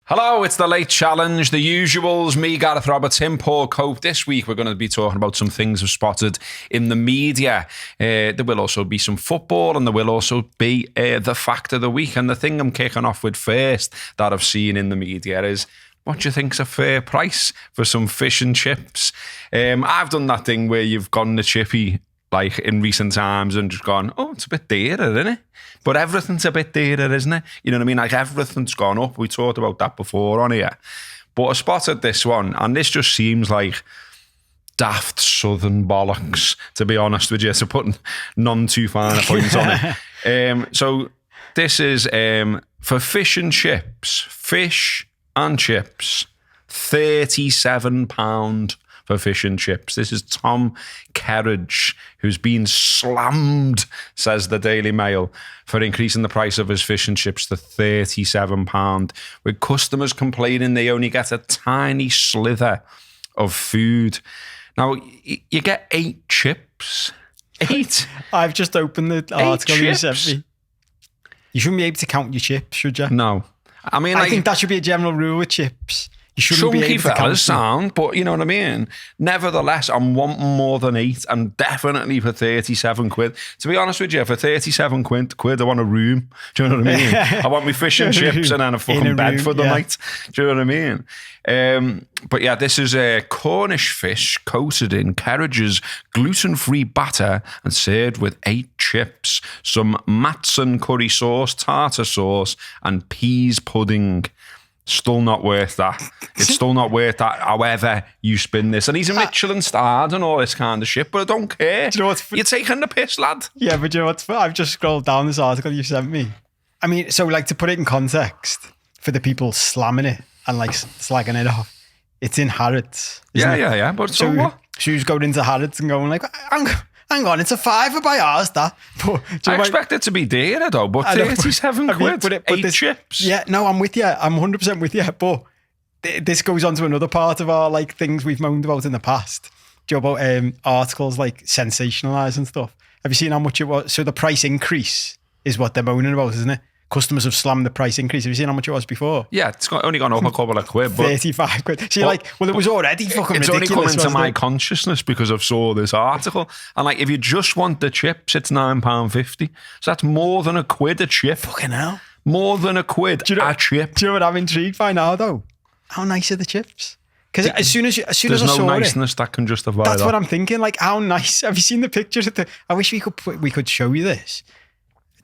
Hello, it's the Late Challenge, the usuals, me, Gareth Roberts, him, Paul Cope. This week we're going to be talking about some things we've spotted in the media. There will also be some football and there will also be the fact of the week. And the thing I'm kicking off with first that I've seen in the media is, what do you think's a fair price for some fish and chips? I've done that thing where you've gone to Chippy like in recent times and just gone, oh, it's a bit dearer, isn't it? But everything's a bit dearer, isn't it? You know what I mean? Like everything's gone up. We talked about that before on here. But I spotted this one, and this just seems like daft southern bollocks, to be honest with you, to put none too fine a point on it. So this is for fish and chips, £37 for fish and chips. This is Tom Kerridge, who's been slammed, says the Daily Mail, for increasing the price of his fish and chips to £37, with customers complaining they only get a tiny slither of food. Now, you get 8 chips. 8? I've just opened the article you sent me. You shouldn't be able to count your chips, should you? No. I mean, I think that should be a general rule with chips. You shouldn't be able to count sound, but you know what I mean? Nevertheless, I'm wanting more than 8 and definitely for 37 quid. To be honest with you, for 37 quid, I want a room. Do you know what I mean? I want my fish and chips and then a fucking bed for the night. Do you know what I mean? But yeah, this is a Cornish fish coated in Kerridge's gluten-free batter and served with 8 chips, some Matson curry sauce, tartar sauce and peas pudding. Still not worth that. It's still not worth that, however you spin this. And he's a Michelin starred and all this kind of shit, but I don't care. Do you know what's You're taking the piss, lad. Yeah, but you know what's I've just scrolled down this article you sent me. I mean, so like to put it in context, for the people slamming it and like slagging it off, it's in Harrods. Yeah. But so what? She was going into Harrods and going like, hang on, it's a £5 by ours, that. But, I expect it to be dearer though, but 37 quid, but 8 chips. Yeah, no, I'm with you. I'm 100% with you. But this goes on to another part of our like things we've moaned about in the past. Do you know about articles like sensationalised and stuff? Have you seen how much it was? So the price increase is what they're moaning about, isn't it? Customers have slammed the price increase. Have you seen how much it was before? Yeah, it's only gone up a couple of quid. But 35 quid. So you're like, well, it was already fucking ridiculous. It's only come into my consciousness because I've saw this article. And like, if you just want the chips, it's £9.50. So that's more than a quid a chip. Fucking hell. More than a quid a chip. Do you know what I'm intrigued by now, though? How nice are the chips? Because as soon as I saw it, there's no niceness that can justify that. That's what I'm thinking. Like, how nice. Have you seen the pictures of I wish we could show you this.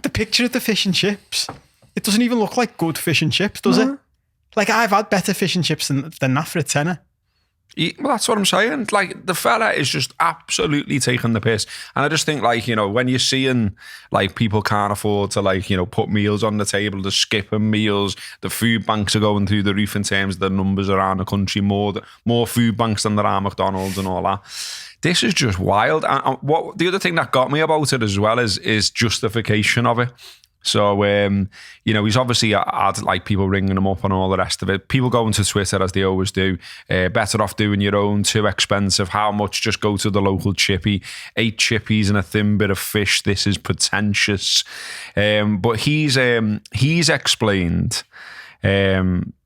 The picture of the fish and chips. It doesn't even look like good fish and chips, does it? Like, I've had better fish and chips than that for a tenner. Yeah, well, that's what I'm saying. Like, the fella is just absolutely taking the piss. And I just think, like, you know, when you're seeing, like, people can't afford to, like, you know, put meals on the table, they're skipping meals, the food banks are going through the roof in terms of the numbers around the country, more food banks than there are McDonald's and all that. This is just wild. And what the other thing that got me about it as well is justification of it. So, you know, he's obviously had like people ringing him up and all the rest of it. People going to Twitter as they always do. Better off doing your own, too expensive. How much? Just go to the local chippy. 8 chippies and a thin bit of fish. This is pretentious. But he's explained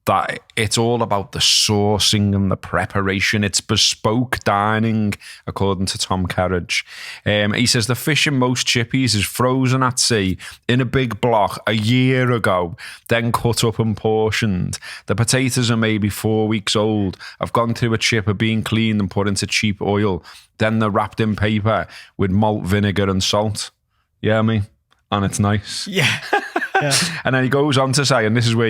that it's all about the sourcing and the preparation. It's bespoke dining, according to Tom Kerridge. He says the fish in most chippies is frozen at sea in a big block a year ago, then cut up and portioned. The potatoes are maybe 4 weeks old, have gone through a chipper, being cleaned and put into cheap oil. Then they're wrapped in paper with malt vinegar and salt. Yeah, I mean, and it's nice. Yeah. And then he goes on to say, and this is where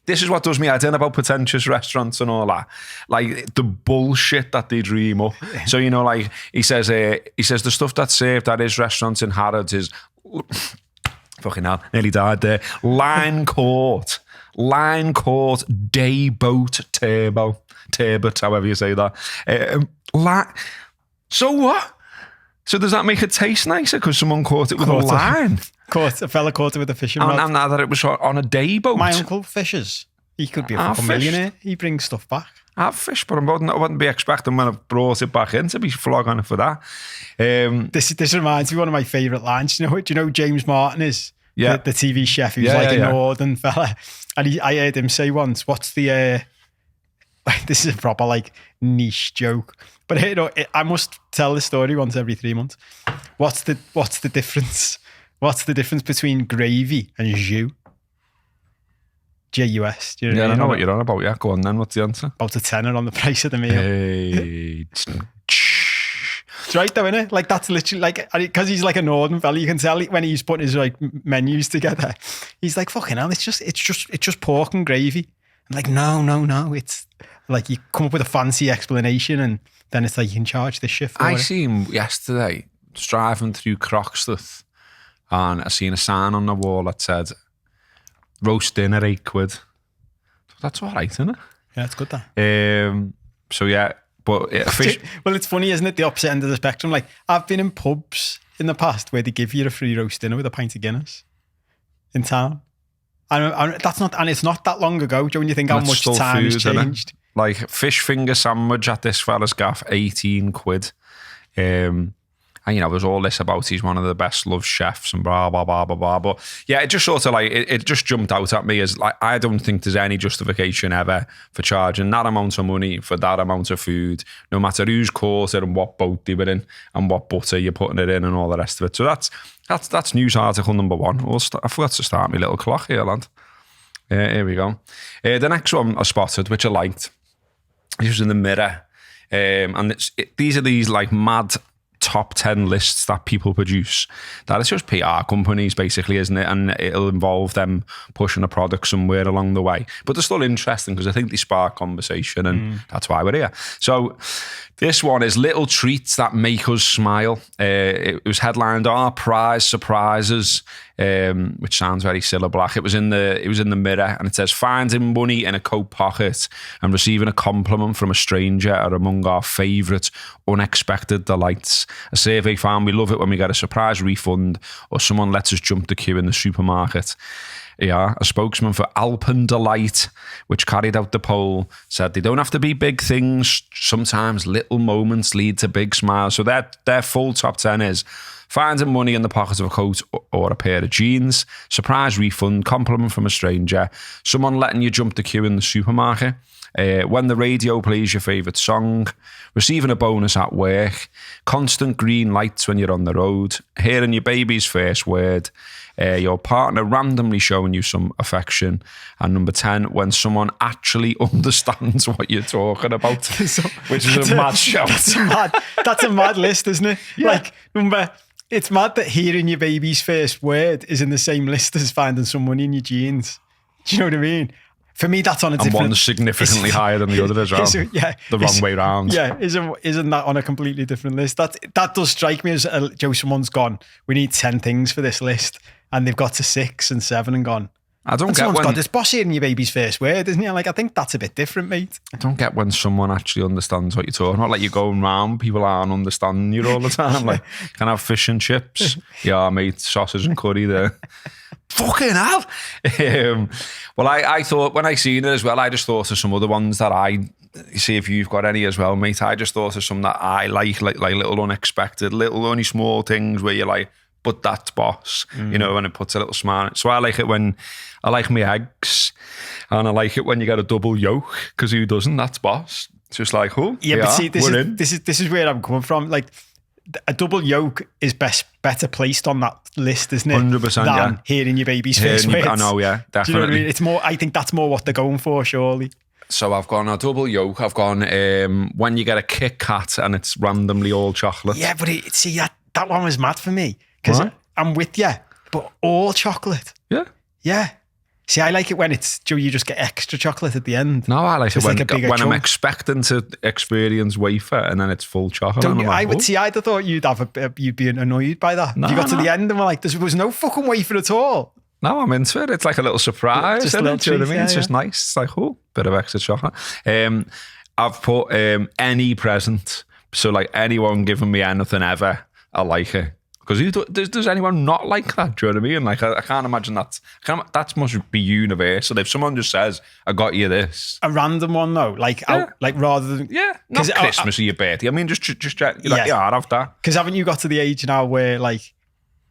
this is what does me head in about pretentious restaurants and all that. Like the bullshit that they dream up. So, you know, like he says the stuff that's served at his restaurants in Harrods is fucking hell, nearly died there. Line court, day boat turbot, however you say that. So what? So does that make it taste nicer because someone caught it with a line? A fella caught it with a fishing rod. And now that it was on a day boat. My uncle fishes. He could be a fucking millionaire. He brings stuff back. I've fished, but I wouldn't be expecting when I brought it back in to be flogging it for that. This reminds me of one of my favourite lines. Do you know who James Martin is? Yeah. The TV chef, he was Yeah, like yeah, a yeah. northern fella. And I heard him say once, what's the, this is a proper like niche joke, but you know, I must tell this story once every 3 months. What's the difference? What's the difference between gravy and jus? J-U-S. Do you know Yeah, what I know mean? what you're on about. Yeah, go on then. What's the answer? About a tenner on the price of the meal. Hey. It's right though, isn't it? Like that's literally like, because he's like a northern fella, you can tell when he's putting his like menus together. He's like, fucking hell, it's just pork and gravy. I'm like, no. It's like you come up with a fancy explanation and then it's like you can charge this shit for I it. seen driving through Croxteth and I seen a sign on the wall that said roast dinner £8. That's all right, isn't it? Yeah, it's good that. So yeah, but fish. Well, it's funny, isn't it? The opposite end of the spectrum. Like I've been in pubs in the past where they give you a free roast dinner with a pint of Guinness in town. And it's not that long ago. When you think how much time has changed. Like fish finger sandwich at this fella's gaff, £18. And you know, there's all this about he's one of the best loved chefs and blah blah blah blah blah. But yeah, it just sort of like it just jumped out at me as like I don't think there's any justification ever for charging that amount of money for that amount of food, no matter who's caught it and what boat they were in and what butter you're putting it in and all the rest of it. So that's news article number one. I forgot to start my little clock here, lad. Here we go. The next one I spotted, which I liked, this was in the Mirror, and these are these like mad top 10 lists that people produce. That is just PR companies basically, isn't it? And it'll involve them pushing a product somewhere along the way. But they're still interesting because I think they spark conversation and that's why we're here. So this one is little treats that make us smile. It was headlined Our Prize Surprises, which sounds very Cilla Black. It was in the Mirror and it says finding money in a coat pocket and receiving a compliment from a stranger are among our favourite unexpected delights. A survey found we love it when we get a surprise refund or someone lets us jump the queue in the supermarket. Yeah, a spokesman for Alpendelight, which carried out the poll, said they don't have to be big things. Sometimes little moments lead to big smiles. So their full top 10 is finding money in the pocket of a coat or a pair of jeans, surprise refund, compliment from a stranger, someone letting you jump the queue in the supermarket, when the radio plays your favourite song, receiving a bonus at work, constant green lights when you're on the road, hearing your baby's first word, your partner randomly showing you some affection, and number 10, when someone actually understands what you're talking about, which is a mad shout. That's a mad list, isn't it? Yeah. Like, it's mad that hearing your baby's first word is in the same list as finding some money in your jeans. Do you know what I mean? For me, that's on a different... And one's significantly higher than the other as well. The wrong way round. Yeah, isn't that on a completely different list? That does strike me as, someone's gone, we need 10 things for this list, and they've got to 6 and 7 and gone, I don't get when... This boss hearing your baby's first word, isn't it? Like, I think that's a bit different, mate. I don't get when someone actually understands what you're talking about. Like, you're going round, people aren't understanding you all the time. Like, can I have fish and chips? Yeah, mate, sausage and curry there. Fucking hell. Well, I thought, when I seen it as well, I just thought of some other ones that I see if you've got any as well, mate. I just thought of some that I like little unexpected, little only small things where you're like, but that's boss, you know, and it puts a little smile on it. So I like it when I like my eggs, and I like it when you get a double yolk, because who doesn't? That's boss. It's just like, oh, yeah, but see, this is where I'm coming from. Like, a double yolk is better placed on that list, isn't it? 100%, than hearing your baby's first words. I know, yeah, definitely. Do you know what I mean? It's more. I think that's more what they're going for, surely. So I've gone a double yolk. I've gone when you get a Kit Kat and it's randomly all chocolate. Yeah, but that one was mad for me because I'm with you, but all chocolate. Yeah. Yeah. See, I like it when it's, you just get extra chocolate at the end. No, I like it when I'm expecting to experience wafer and then it's full chocolate. I'd have thought you'd be annoyed by that. You got to the end and were like, there was no fucking wafer at all. No, I'm into it. It's like a little surprise. Just a little treat, you know what I mean? It's just nice. It's like, oh, bit of extra chocolate. I've put any present. So like anyone giving me anything ever, I like it. Because does anyone not like that? Do you know what I mean? Like, I can't imagine that. That must be universal. If someone just says, I got you this. A random one, though. Like rather than... Yeah, not Christmas or your birthday. I mean, just you're like, yeah, I'd have that. Because haven't you got to the age now where, like,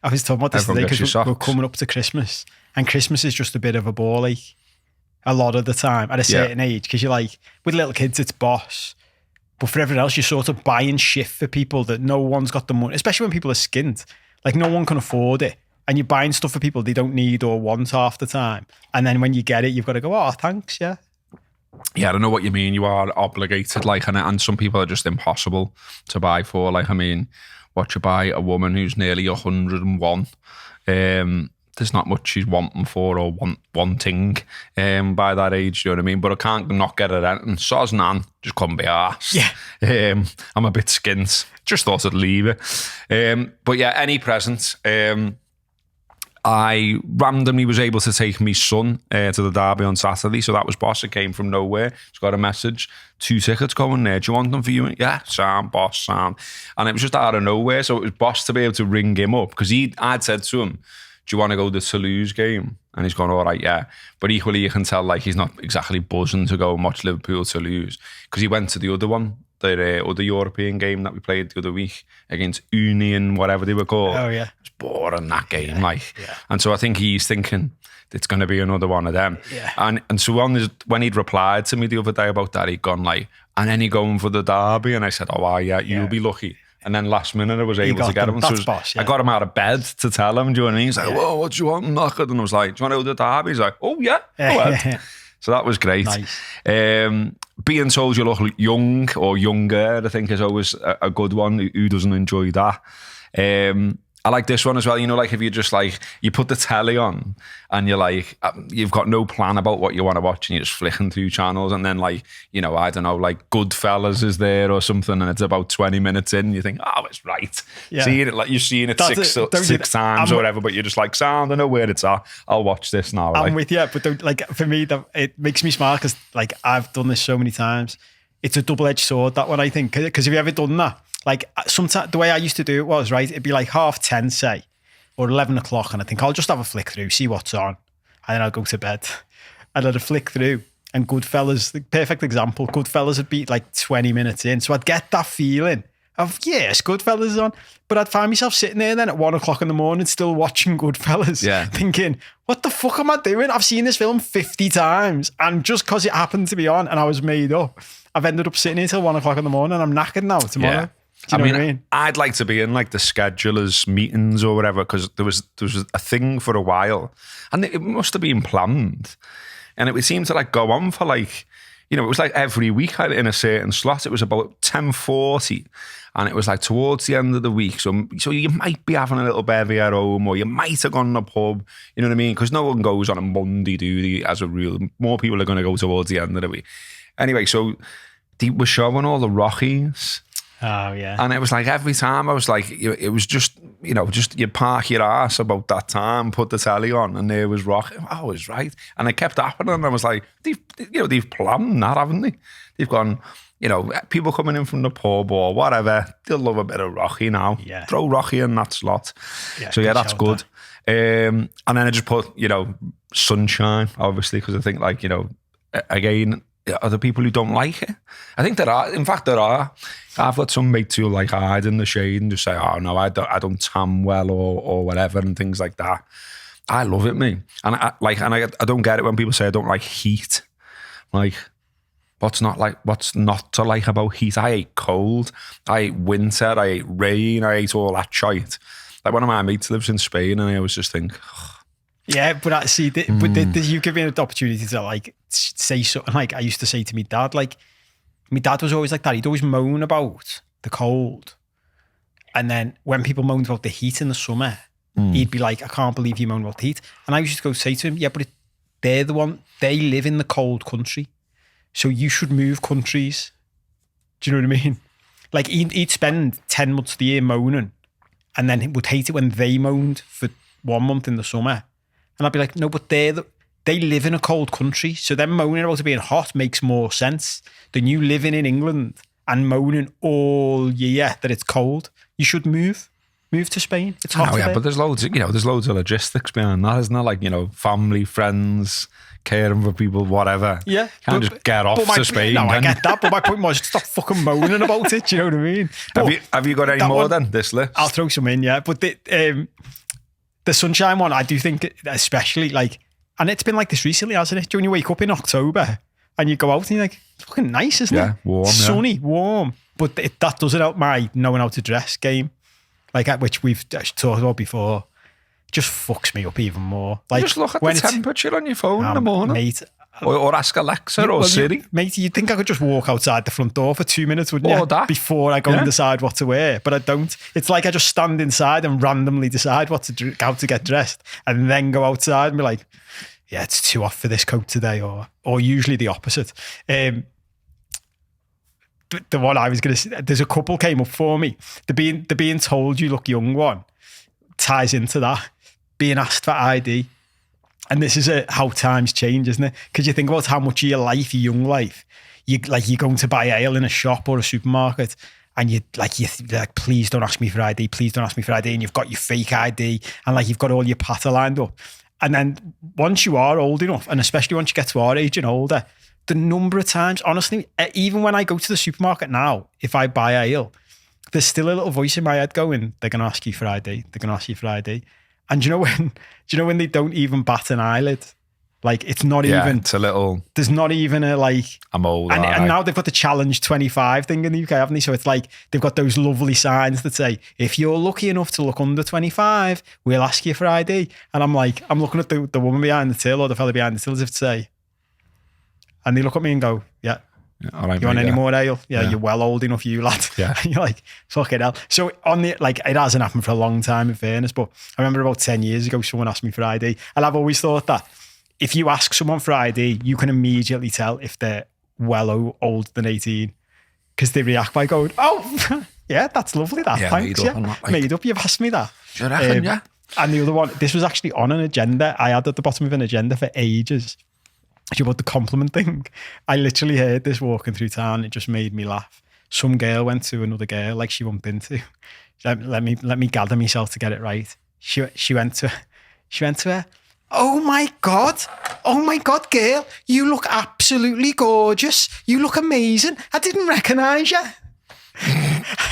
I was talking about this Everyone today gets your because we're socks. coming up to Christmas, and Christmas is just a bit of a ball ache a lot of the time at a certain age, because you're like, with little kids, it's boss. But for everyone else, you're sort of buying shit for people that no one's got the money, especially when people are skint. Like, no one can afford it. And you're buying stuff for people they don't need or want half the time. And then when you get it, you've got to go, oh, thanks, yeah. Yeah, I don't know what you mean. You are obligated, like, and some people are just impossible to buy for. Like, I mean, what you buy a woman who's nearly 101, there's not much she's wanting for or wanting by that age, you know what I mean? But I can't not get her anything. Soz nan, just couldn't be arsed. Yeah. I'm a bit skint. Just thought I'd leave it. But yeah, any present. I randomly was able to take my son to the derby on Saturday, so that was boss. It came from nowhere. He's got a message, 2 tickets going there. Do you want them for you? Yeah, Sam, boss, Sam. And it was just out of nowhere, so it was boss to be able to ring him up, because I'd said to him, do you want to go to the Toulouse game? And he's gone, all right, yeah. But equally, you can tell, like, he's not exactly buzzing to go and watch Liverpool Toulouse, because he went to the other one, the other European game that we played the other week against Union, whatever they were called. Oh, yeah. It's boring, that game, And so I think he's thinking it's going to be another one of them. Yeah. And so when he'd replied to me the other day about that, he'd gone like, and then he going for the derby? And I said, oh, yeah, you'll be lucky. And then last minute I was able to get him. That's so boss, yeah. I got him out of bed to tell him, do you know what I mean? He's like, whoa, what do you want? Knackered. And I was like, do you want to go to the derby? He's like, oh, yeah, go ahead. So that was great. Nice. Being told you look young or younger, I think, is always a good one. Who doesn't enjoy that? I like this one as well. You know, like if you just like, you put the telly on and you're like, you've got no plan about what you want to watch and you're just flicking through channels, and then like, you know, I don't know, like Goodfellas is there or something and it's about 20 minutes in, you think, oh, it's right. Yeah. Seeing it, like you're seeing it six times or whatever, but you're just like, sound, I know where it's at. I'll watch this now. I'm with you, but like for me, it makes me smile because like I've done this so many times. It's a double-edged sword, that one, I think, because have you ever done that? Like sometimes the way I used to do it was, right, it'd be like 10:30, say, or 11 o'clock, and I think I'll just have a flick through, see what's on, and then I'll go to bed. And I'd flick through, and Goodfellas, the perfect example, Goodfellas would be like 20 minutes in, so I'd get that feeling of, yes, Goodfellas is on, but I'd find myself sitting there then at 1 o'clock in the morning still watching Goodfellas, thinking, what the fuck am I doing? I've seen this film 50 times, and just because it happened to be on and I was made up, I've ended up sitting here till 1 o'clock in the morning, and I'm knackered now tomorrow. Yeah. Do you know what I mean? I'd like to be in like the schedulers meetings or whatever, because there was a thing for a while, and it must have been planned, and it would seem to like go on for like, you know, it was like every week in a certain slot. It was about 10:40, and it was like towards the end of the week. So you might be having a little bevy at home, or you might have gone to the pub. You know what I mean? Because no one goes on a Monday, do they? As a rule, more people are going to go towards the end of the week. Anyway, so they were showing all the Rockies. Oh, yeah. And it was like every time I was like, it was just, you know, just you park your ass about that time, put the telly on, and there was Rocky. I was right. And it kept happening. And I was like, they've planned that, haven't they? They've gone, you know, people coming in from the pub or whatever, they'll love a bit of Rocky now. Yeah. Throw Rocky in that slot. Yeah, so yeah, that's good. And then I just put, you know, Sunshine, obviously, because I think like, you know, again, are there people who don't like it? I think there are. In fact, there are. I've got some mates who like hide in the shade and just say, oh no, I don't tan well or whatever and things like that. I love it, me. And I don't get it when people say I don't like heat. Like, what's not to like about heat? I hate cold. I hate winter. I hate rain. I hate all that shite. Like one of my mates lives in Spain, and I always just think, yeah, but I see, you give me an opportunity to like say something like I used to say to my dad. Like, my dad was always like that. He'd always moan about the cold, and then when people moaned about the heat in the summer, he'd be like, "I can't believe you moan about the heat." And I used to go say to him, "Yeah, but they live in the cold country, so you should move countries." Do you know what I mean? Like he'd spend 10 months of the year moaning, and then would hate it when they moaned for 1 month in the summer. And I'd be like, no, but they live in a cold country, so them moaning about it being hot makes more sense than you living in England and moaning all year that it's cold. You should move. Move to Spain. It's hot there. But there's loads of logistics behind that, isn't there? Like, family, friends, caring for people, whatever. Yeah. You can't just get off to Spain. No, I get that, but my point was stop fucking moaning about it. Do you know what I mean? But have you got any more than this list? I'll throw some in, yeah. But the Sunshine one, I do think, especially like, and it's been like this recently, hasn't it? When you wake up in October and you go out and you're like, it's fucking nice, isn't it? Yeah, warm. Sunny, warm. But that doesn't help my knowing how to dress game, like which we've talked about before. Just fucks me up even more. Like, just look at the temperature on your phone in the morning. Mate, or ask Alexa or Siri. Mate, you'd think I could just walk outside the front door for 2 minutes, wouldn't you? Before I go and decide what to wear. But I don't. It's like I just stand inside and randomly decide how to get dressed and then go outside and be like, yeah, it's too hot for this coat today, or usually the opposite. The one I was going to say, there's a couple came up for me. The being told you look young one ties into that. Being asked for ID. And this is how times change, isn't it? Because you think about how much of your life, your young life, you're going to buy ale in a shop or a supermarket, and you're like, please don't ask me for ID, please don't ask me for ID, and you've got your fake ID, and like you've got all your patter lined up. And then once you are old enough, and especially once you get to our age and older, the number of times, honestly, even when I go to the supermarket now, if I buy ale, there's still a little voice in my head going, they're going to ask you for ID, they're going to ask you for ID. And do you know when they don't even bat an eyelid? Like, it's not even. It's a little. There's not even a like. I'm old. And now they've got the challenge 25 thing in the UK, haven't they? So it's like they've got those lovely signs that say, if you're lucky enough to look under 25, we'll ask you for ID. And I'm like, I'm looking at the woman behind the till or the fella behind the till as if to say, and they look at me and go, yeah. All right, you want any more ale? Yeah, you're well old enough, you lad. Yeah. And you're like, fucking hell. So it hasn't happened for a long time in fairness, but I remember about 10 years ago, someone asked me for ID. And I've always thought that if you ask someone for ID, you can immediately tell if they're well older than 18 because they react by going, oh, yeah, that's lovely, that. Yeah, thanks. Made up, you've asked me that. You reckon, yeah? And the other one, this was actually on an agenda I had at the bottom of an agenda for ages. About the compliment thing. I literally heard this walking through town. It just made me laugh. Some girl went to another girl like she bumped into. Let me gather myself to get it right. She went to her. Oh my God, girl, you look absolutely gorgeous. You look amazing. I didn't recognise you.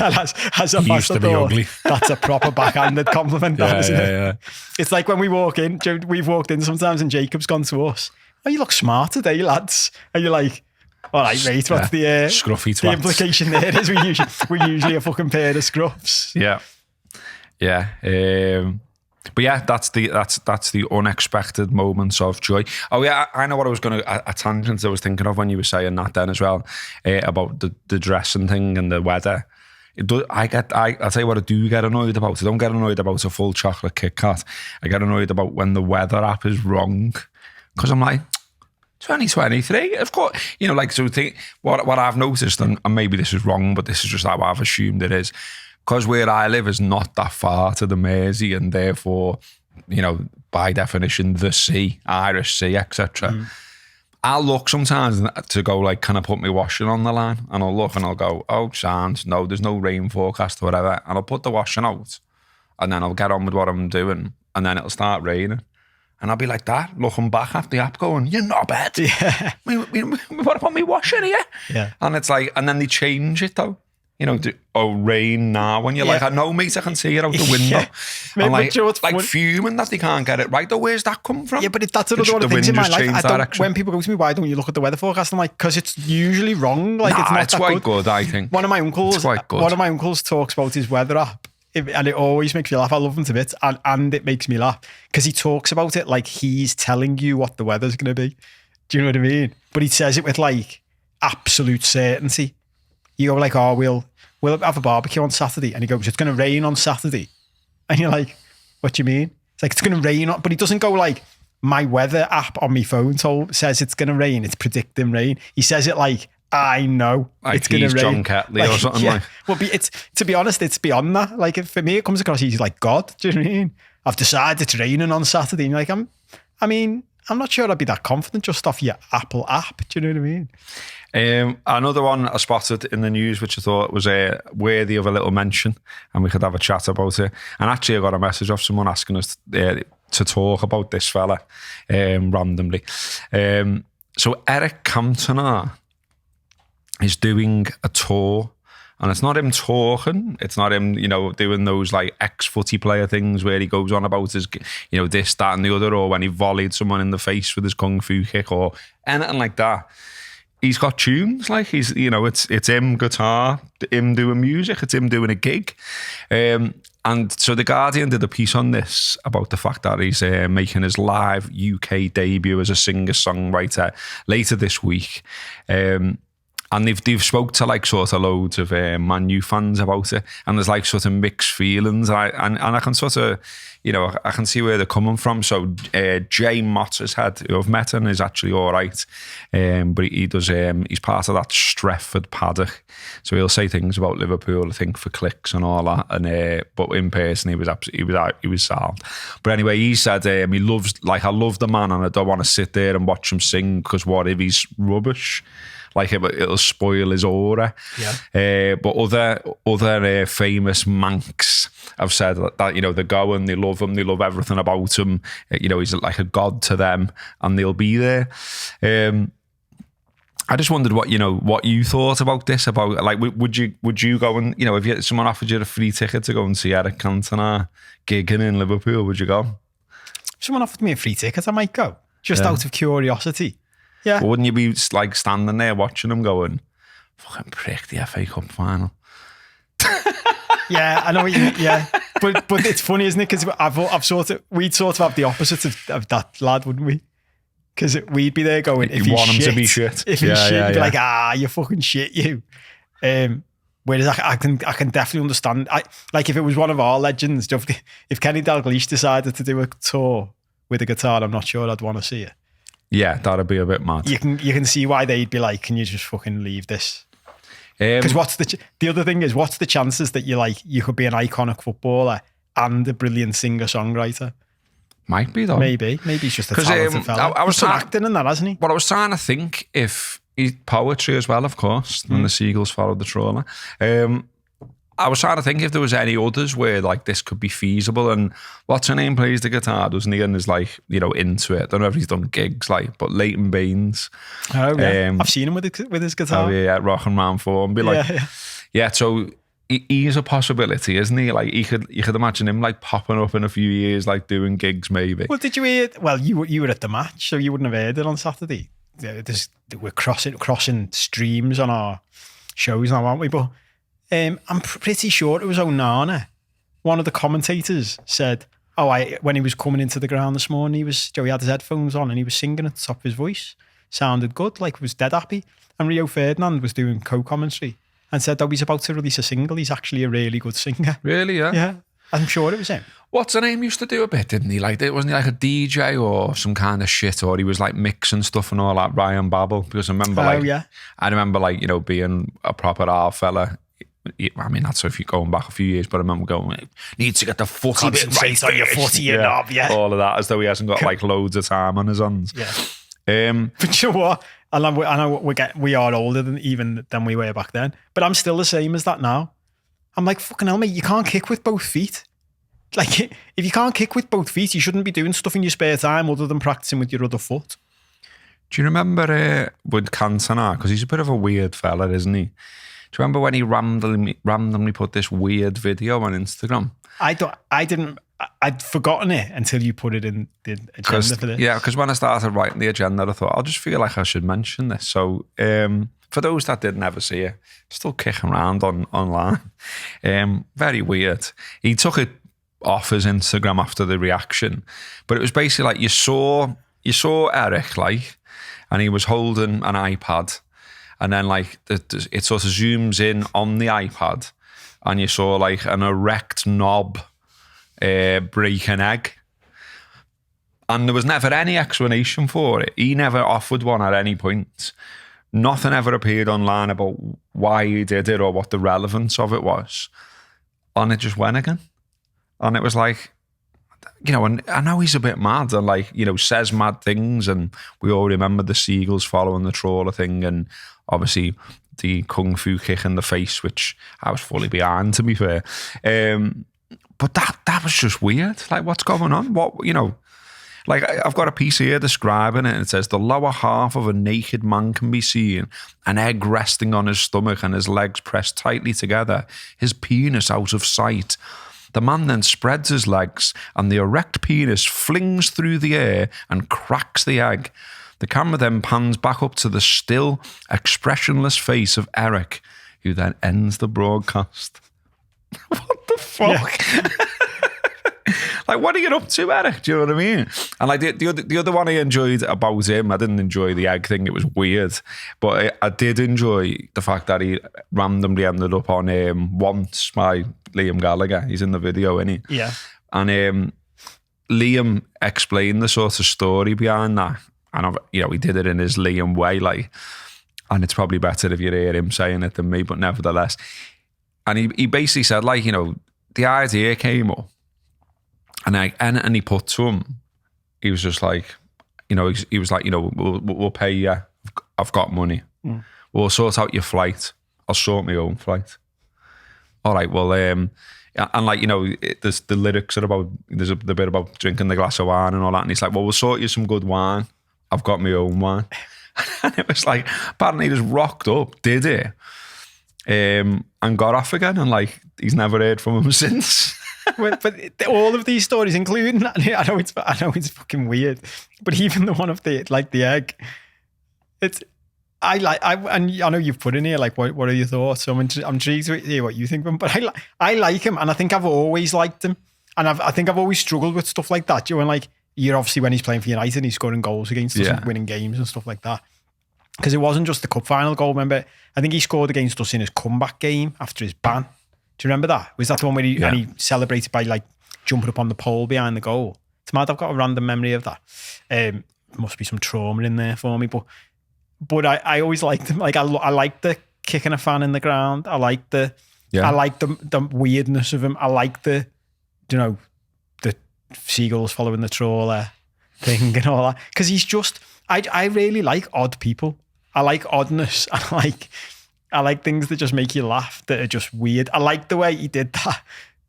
And as a used to be ugly. That's a proper backhanded compliment, isn't it? Yeah. It's like when we walk in. We've walked in sometimes, and Jacob's gone to us. Oh, you look smart today, lads. And you're like, all right, mate, what's the scruffy twats. The implication there is we're usually a fucking pair of scruffs. Yeah. Yeah. But yeah, that's the unexpected moments of joy. Oh yeah, I know what I was going to, a tangent I was thinking of when you were saying that then as well, about the dressing thing and the weather. I'll tell you what I do get annoyed about. I don't get annoyed about a full chocolate Kit Kat. I get annoyed about when the weather app is wrong. Because I'm like, 2023, of course, what I've noticed, and maybe this is wrong, but this is just how I've assumed it is, because where I live is not that far to the Mersey, and therefore, by definition, the sea, Irish Sea, etc. I'll look sometimes to go like, can I put my washing on the line? And I'll look and I'll go, oh, sounds, no, there's no rain forecast or whatever. And I'll put the washing out, and then I'll get on with what I'm doing, and then it'll start raining. And I'll be like that, looking back at the app going, you're not bad. Yeah. What about me washing here? Yeah. And it's like, and then they change it though. Rain now. When you're like, I know, mate, I can see it out the window. Yeah. I'm like fuming that they can't get it right. Though, where's that come from? Yeah, but that's another one of the things in my life. When people go to me, why don't you look at the weather forecast? I'm like, because it's usually wrong. Like, it's not it's quite good, I think. One of my uncles talks about his weather app. And it always makes me laugh. I love him to bits, and it makes me laugh because he talks about it like he's telling you what the weather's going to be. Do you know what I mean? But he says it with like absolute certainty. You go like, oh, we'll have a barbecue on Saturday, and he goes, it's going to rain on Saturday, and you're like, what do you mean? It's like, it's going to rain, but he doesn't go like, my weather app on my phone says it's going to rain. It's predicting rain. He says it like, I know like it's going to rain. John Catley or something like. Well, to be honest, it's beyond that. Like, for me, it comes across easy like God. Do you know what I mean? I've decided it's raining on Saturday. And you're like, I'm not sure I'd be that confident just off your Apple app. Do you know what I mean? Another one I spotted in the news, which I thought was worthy of a little mention, and we could have a chat about it. And actually, I got a message off someone asking us to talk about this fella randomly. So Eric Cantona is doing a tour, and it's not him talking. It's not him, doing those like ex-footy player things where he goes on about his, this, that, and the other, or when he volleyed someone in the face with his kung fu kick or anything like that. He's got tunes, like it's him guitar, him doing music, it's him doing a gig. And so The Guardian did a piece on this about the fact that he's making his live UK debut as a singer-songwriter later this week. And they've spoke to like sort of loads of Man U fans about it, and there's like sort of mixed feelings. And I can sort of, I can see where they're coming from. So Jay Mottershead, who I've met and is actually all right, but he does. He's part of that Stretford paddock, so he'll say things about Liverpool, I think, for clicks and all that. And but in person, he was sound. But anyway, he said he loves, like, I love the man, and I don't want to sit there and watch him sing, because what if he's rubbish? Like it'll spoil his aura. Yeah. But other famous Mancs have said that they go and they love him, they love everything about him. He's like a god to them, and they'll be there. I just wondered what you thought about this. About like, would you go and if someone offered you a free ticket to go and see Eric Cantona gigging in Liverpool, would you go? If someone offered me a free ticket, I might go, just out of curiosity. Yeah. But wouldn't you be like standing there watching them going, fucking prick, the FA Cup final? Yeah, I know what you mean. Yeah. But it's funny, isn't it? Because we'd sort of have the opposite of that lad, wouldn't we? Because we'd be there going, if he's shit, to be shit. If he's shit, you'd be like, you fucking shit, you. Whereas I can definitely understand. Like if it was one of our legends, if Kenny Dalglish decided to do a tour with a guitar, I'm not sure I'd want to see it. Yeah, that'd be a bit mad. You can see why they'd be like, can you just fucking leave this? Because the other thing is, what's the chances that you could be an iconic footballer and a brilliant singer-songwriter? Might be though. Maybe he's just a talented fella. I was acting in that, hasn't he? Well, I was trying to think if he's poetry as well, of course, when the seagulls followed the trawler. I was trying to think if there was any others where like this could be feasible. And what's her name plays the guitar, doesn't he? And is like, into it. I don't know if he's done gigs, like, but Leighton Baines. Oh, yeah. I've seen him with his guitar. Oh, yeah, rocking round for him. Be like, yeah, so he's a possibility, isn't he? Like, you could imagine him like popping up in a few years, like doing gigs maybe. Well, did you hear? Well, you were at the match, so you wouldn't have heard it on Saturday. We're crossing streams on our shows now, aren't we? But I'm pretty sure it was Onana. One of the commentators said, when he was coming into the ground this morning, he had his headphones on and he was singing at the top of his voice. Sounded good, like was dead happy. And Rio Ferdinand was doing co-commentary and said, he's about to release a single. He's actually a really good singer. Really, yeah? Yeah, I'm sure it was him. What's the name? Used to do a bit, didn't he? Like, wasn't he like a DJ or some kind of shit, or he was like mixing stuff and all that, Ryan Babel? Because I remember being a proper R fella. I mean, that's if you're going back a few years, but I remember going, needs to get the footy bit right on your footy knob, yeah. All of that, as though he hasn't got like loads of time on his hands. Yeah. But you know what? I know we are older than we were back then, but I'm still the same as that now. I'm like, fucking hell, mate, you can't kick with both feet. Like, if you can't kick with both feet, you shouldn't be doing stuff in your spare time other than practicing with your other foot. Do you remember with Cantona? Because he's a bit of a weird fella, isn't he? Do you remember when he randomly put this weird video on Instagram? I'd forgotten it until you put it in the agenda for this. Yeah, because when I started writing the agenda, I thought, I'll just feel like I should mention this. So for those that didn't ever see it, still kicking around online. Very weird. He took it off his Instagram after the reaction, but it was basically like you saw Eric, like, and he was holding an iPad. And then like it sort of zooms in on the iPad and you saw like an erect knob break an egg. And there was never any explanation for it. He never offered one at any point. Nothing ever appeared online about why he did it or what the relevance of it was. And it just went again. And it was like, you know, and I know he's a bit mad and like, you know, says mad things, and we all remember the seagulls following the trawler thing, and obviously the kung fu kick in the face, which I was fully behind, to be fair. But that was just weird. Like, what's going on? What, you know, like I've got a piece here describing it, and it says the lower half of a naked man can be seen, an egg resting on his stomach and his legs pressed tightly together, his penis out of sight. The man then spreads his legs and the erect penis flings through the air and cracks the egg. The camera then pans back up to the still, expressionless face of Eric, who then ends the broadcast. What the fuck? Yeah. Like, what are you up to, Eric? Do you know what I mean? And like the other one I enjoyed about him, I didn't enjoy the egg thing. It was weird. But I did enjoy the fact that he randomly ended up on Once by Liam Gallagher. He's in the video, isn't he? Yeah. And Liam explained the sort of story behind that. And, you know, he did it in his Liam way, like, and it's probably better if you hear him saying it than me, but nevertheless. And he basically said, like, you know, the idea came up, and he put to him, he was just like, you know, he was like, you know, we'll pay you. I've got money. Mm. We'll sort out your flight. I'll sort my own flight. All right, well, and like, you know, there's the lyrics are about, there's the bit about drinking the glass of wine and all that. And he's like, well, we'll sort you some good wine. I've got my own wine. And it was like, apparently he just rocked up, did it, and got off again. And like, he's never heard from him since. But all of these stories, including, I know it's fucking weird, but even the one of the egg, I know you've put in here, like, what are your thoughts? So I'm intrigued to hear what you think of him. But I like him, and I think I've always liked him, and I think I've always struggled with stuff like that. You know, and like, you're obviously, when he's playing for United, he's scoring goals against us and winning games and stuff like that. Because it wasn't just the cup final goal. Remember, I think he scored against us in his comeback game after his ban. Do you remember that? Was that the one where and he celebrated by like jumping up on the pole behind the goal? It's mad. I've got a random memory of that. Must be some trauma in there for me, but I always liked him. Like, I like the kicking a fan in the ground. I like the weirdness of him. I like the seagulls following the trawler thing and all that. Because he's just, I really like odd people. I like oddness. I like things that just make you laugh, that are just weird. I like the way he did that,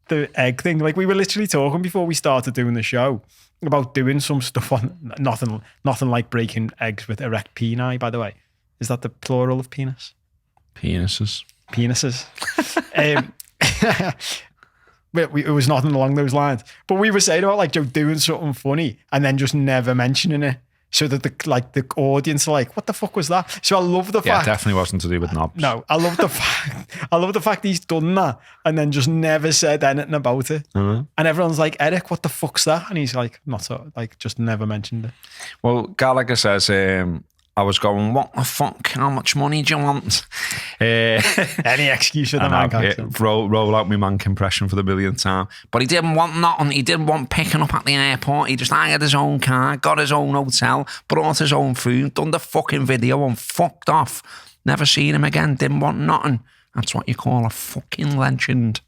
the egg thing. Like, we were literally talking before we started doing the show about doing some stuff on nothing like breaking eggs with erect peni, by the way. Is that the plural of penis? Penises. It was nothing along those lines. But we were saying about like doing something funny and then just never mentioning it, so that the audience are like, what the fuck was that? So I love the fact. Yeah, it definitely wasn't to do with knobs. No, I love the fact he's done that and then just never said anything about it. Mm-hmm. And everyone's like, Eric, what the fuck's that? And he's like, not so, like, just never mentioned it. Well, Gallagher says, I was going, what the fuck? How much money do you want? Any excuse for the man. Roll out my Mank impression for the millionth time. But he didn't want nothing. He didn't want picking up at the airport. He just hired his own car, got his own hotel, brought his own food, done the fucking video and fucked off. Never seen him again. Didn't want nothing. That's what you call a fucking legend.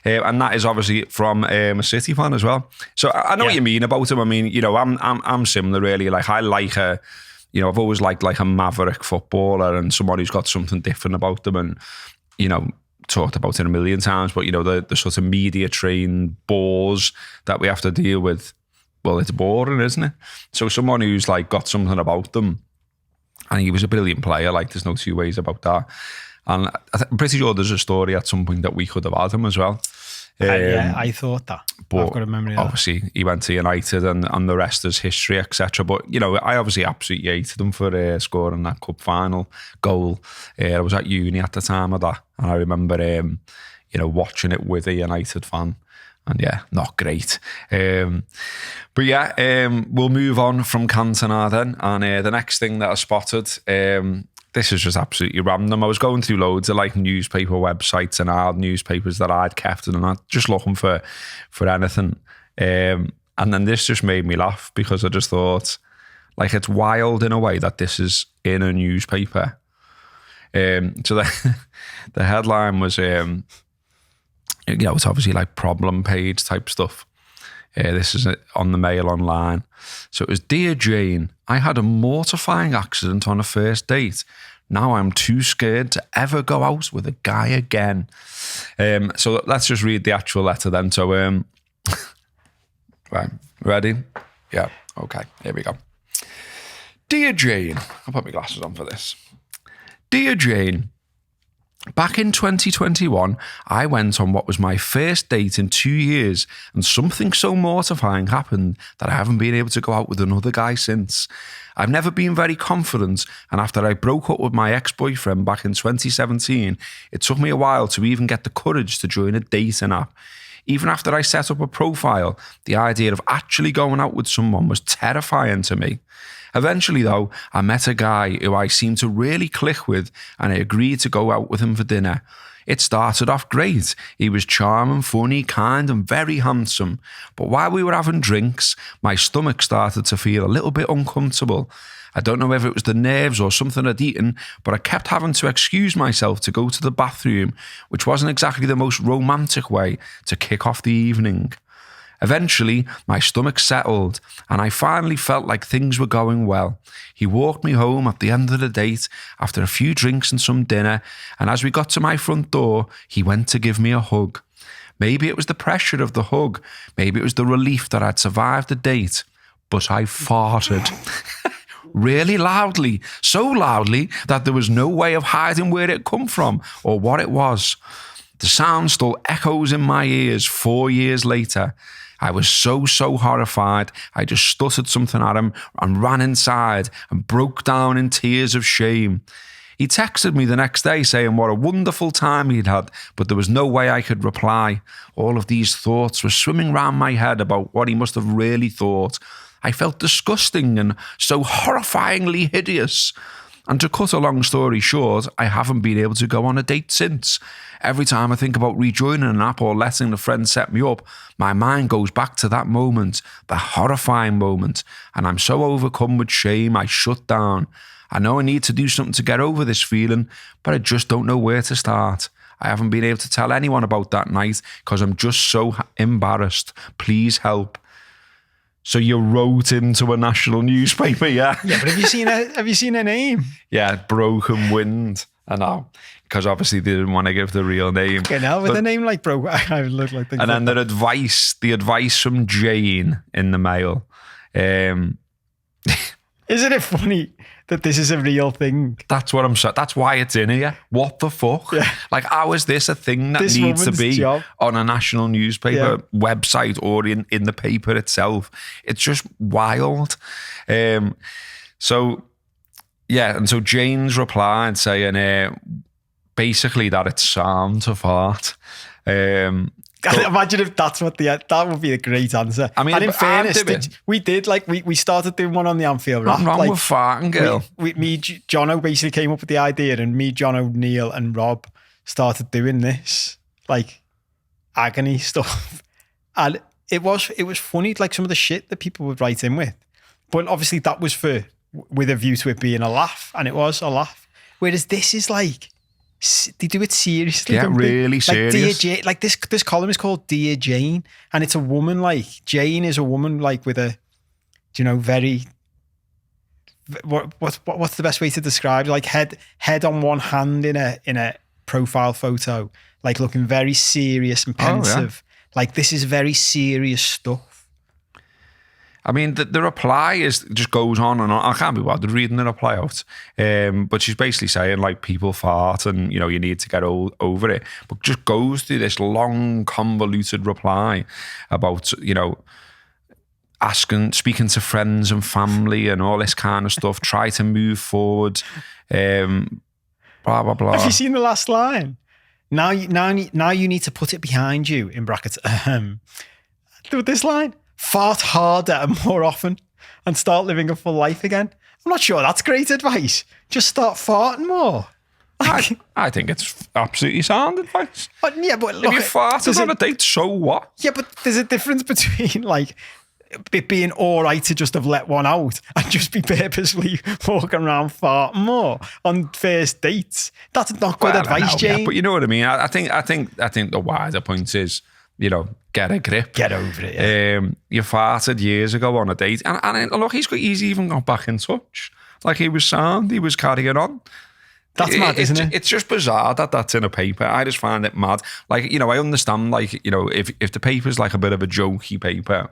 And that is obviously from a City fan as well. So I know what you mean about him. I mean, you know, I'm similar really. Like, I like a... You know, I've always liked like a maverick footballer and someone who's got something different about them, and, you know, talked about it a million times, but, you know, the sort of media trained bores that we have to deal with, well, it's boring, isn't it? So someone who's like got something about them, and he was a brilliant player, like, there's no two ways about that. And I'm pretty sure there's a story at some point that we could have had him as well. I thought that. But I've got a memory of that. Obviously, he went to United and the rest is history, etc. But, you know, I obviously absolutely hated him for scoring that cup final goal. I was at uni at the time of that, and I remember, you know, watching it with a United fan. And yeah, not great. But yeah, we'll move on from Cantona then. And the next thing that I spotted, this is just absolutely random. I was going through loads of like newspaper websites and old newspapers that I'd kept, and I'm just looking for anything. And then this just made me laugh, because I just thought, like, it's wild in a way that this is in a newspaper. So the headline was, you know, it's obviously like problem page type stuff. This is on the Mail Online. So it was, Dear Jane, I had a mortifying accident on a first date. Now I'm too scared to ever go out with a guy again. So let's just read the actual letter then. So, right, ready? Yeah, okay, here we go. Dear Jane, I'll put my glasses on for this. Dear Jane, back in 2021, I went on what was my first date in 2 years, and something so mortifying happened that I haven't been able to go out with another guy since. I've never been very confident, and after I broke up with my ex-boyfriend back in 2017, it took me a while to even get the courage to join a dating app. Even after I set up a profile, the idea of actually going out with someone was terrifying to me. Eventually, though, I met a guy who I seemed to really click with, and I agreed to go out with him for dinner. It started off great. He was charming, funny, kind, and very handsome. But while we were having drinks, my stomach started to feel a little bit uncomfortable. I don't know whether it was the nerves or something I'd eaten, but I kept having to excuse myself to go to the bathroom, which wasn't exactly the most romantic way to kick off the evening. Eventually, my stomach settled, and I finally felt like things were going well. He walked me home at the end of the date after a few drinks and some dinner, and as we got to my front door, he went to give me a hug. Maybe it was the pressure of the hug, maybe it was the relief that I'd survived the date, but I farted. Really loudly, so loudly that there was no way of hiding where it come from or what it was. The sound still echoes in my ears 4 years later. I was so horrified. I just stuttered something at him and ran inside and broke down in tears of shame. He texted me the next day saying what a wonderful time he'd had, but there was no way I could reply. All of these thoughts were swimming round my head about what he must have really thought. I felt disgusting and so horrifyingly hideous. And to cut a long story short, I haven't been able to go on a date since. Every time I think about rejoining an app or letting a friend set me up, my mind goes back to that moment, the horrifying moment, and I'm so overcome with shame, I shut down. I know I need to do something to get over this feeling, but I just don't know where to start. I haven't been able to tell anyone about that night because I'm just so embarrassed. Please help. So you wrote into a national newspaper, yeah? Yeah, but have you seen her name? Yeah, Broken Wind. I know, because obviously they didn't want to give the real name. Okay, now with a name like Broken, I would look like things. And then like the advice from Jane in the Mail. Isn't it funny that this is a real thing? That's what I'm saying. That's why it's in here. What the fuck? Yeah. Like, how is this a thing that this needs to be job on a national newspaper website or in the paper itself? It's just wild. So Jane's replied saying basically that it's sound to fart. Imagine if that's what that would be a great answer. I mean, and in fairness, we started doing one on the Anfield rap. Nothing wrong with farting, girl. Jono basically came up with the idea, and me, Jono, Neil, and Rob started doing this like agony stuff, and it was funny, like some of the shit that people would write in with, but obviously that was with a view to it being a laugh, and it was a laugh. Whereas this is like, they do it seriously. Yeah, really serious. Dear Jane, like this column is called Dear Jane, and it's a woman, like Jane is a woman like with a, very, what's the best way to describe it? Like head on one hand in a profile photo, like looking very serious and pensive. Oh, yeah. Like this is very serious stuff. I mean, the reply just goes on and on. I can't be bothered reading the reply out. But she's basically saying, like, people fart and, you need to get over it. But just goes through this long, convoluted reply about, speaking to friends and family and all this kind of stuff. Try to move forward. Blah, blah, blah. Have you seen the last line? Now you need to put it behind you, in brackets. With this line. Fart harder and more often and start living a full life again. I'm not sure that's great advice. Just start farting more. I think it's absolutely sound advice. But look, if you farted on a date, so what? Yeah, but there's a difference between like it being all right to just have let one out and just be purposely walking around farting more on first dates. That's not good advice, Jane. Yeah, but you know what I mean. I think the wider point is get a grip. Get over it. Yeah. You farted years ago on a date. And look, he's even got back in touch. Like, he was sound, he was carrying on. That's mad, isn't it? It's just bizarre that that's in a paper. I just find it mad. Like, I understand, like, if the paper's like a bit of a jokey paper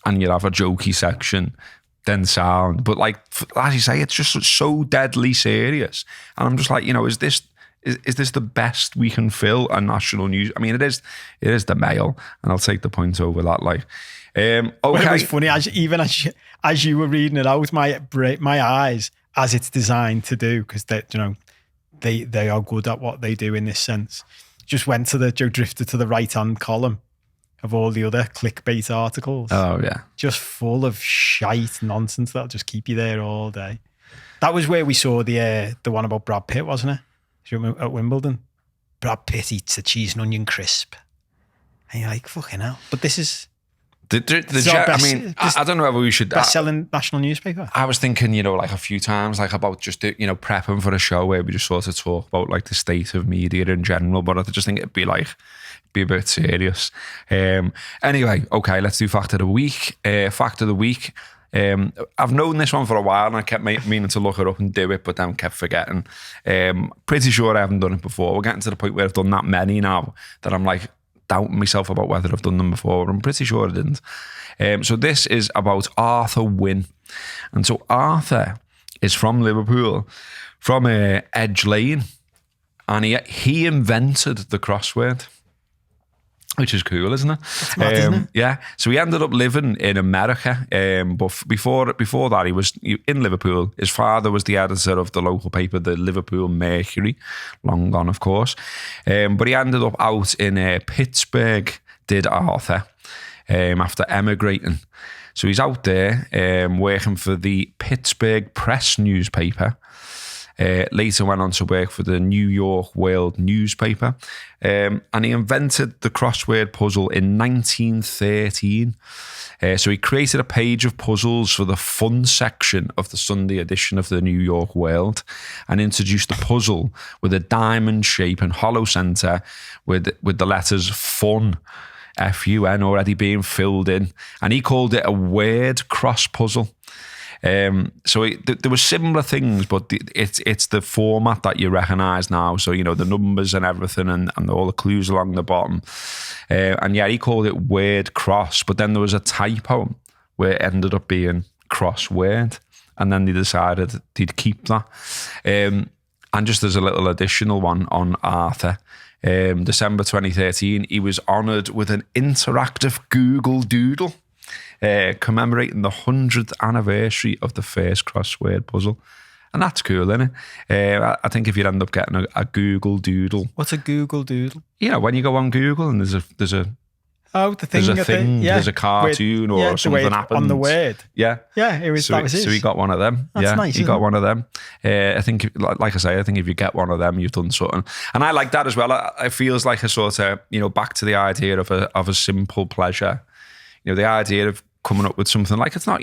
and you have a jokey section, then sound. But like, as you say, it's just so deadly serious. And I'm just like, is this the best we can fill a national news? I mean, it is the Mail, and I'll take the point over that. Like, okay. Well, it was funny, as you were reading it out, my eyes, as it's designed to do, because they are good at what they do in this sense, just went to drifted to the right-hand column of all the other clickbait articles. Oh, yeah. Just full of shite nonsense that'll just keep you there all day. That was where we saw the one about Brad Pitt, wasn't it? At Wimbledon. Brad Pitt eats a cheese and onion crisp. And you're like, fucking hell. But this is... I don't know whether we should... Best-selling national newspaper. I was thinking, like a few times, like about just, prepping for a show where we just sort of talk about like the state of media in general, but I just think it'd be a bit serious. Anyway, okay, let's do Fact of the Week. Fact of the Week. I've known this one for a while and I kept meaning to look it up and do it, but then kept forgetting. Pretty sure I haven't done it before. We're getting to the point where I've done that many now that I'm like, doubting myself about whether I've done them before. I'm pretty sure I didn't. So this is about Arthur Wynne. And so Arthur is from Liverpool, from Edge Lane, and he invented the crossword, which is cool, isn't it? That's mad, isn't it? Yeah. So he ended up living in America, but before that, he was in Liverpool. His father was the editor of the local paper, the Liverpool Mercury, long gone, of course. But he ended up out in Pittsburgh, did Arthur, after emigrating. So he's out there working for the Pittsburgh Press newspaper. Later went on to work for the New York World newspaper, and he invented the crossword puzzle in 1913. So he created a page of puzzles for the fun section of the Sunday edition of the New York World, and introduced the puzzle with a diamond shape and hollow center with the letters fun, F-U-N, already being filled in, and he called it a word cross puzzle. So there were similar things, but it's the format that you recognise now. So, the numbers and everything and all the clues along the bottom. And yeah, he called it word cross, but then there was a typo where it ended up being crossword. And then they decided they'd keep that. And just as a little additional one on Arthur, December 2013, he was honoured with an interactive Google Doodle, commemorating the 100th anniversary of the first crossword puzzle. And that's cool, isn't it? I think if you'd end up getting a Google Doodle. What's a Google Doodle? When you go on Google and there's a thing, there's a cartoon or something happens. On the word. Yeah. Yeah, that was his. So he got one of them. That's nice, he got one of them. I think, like I say, I think if you get one of them, you've done something. And I like that as well. It feels like a sort of, back to the idea of a simple pleasure. The idea of coming up with something like, it's not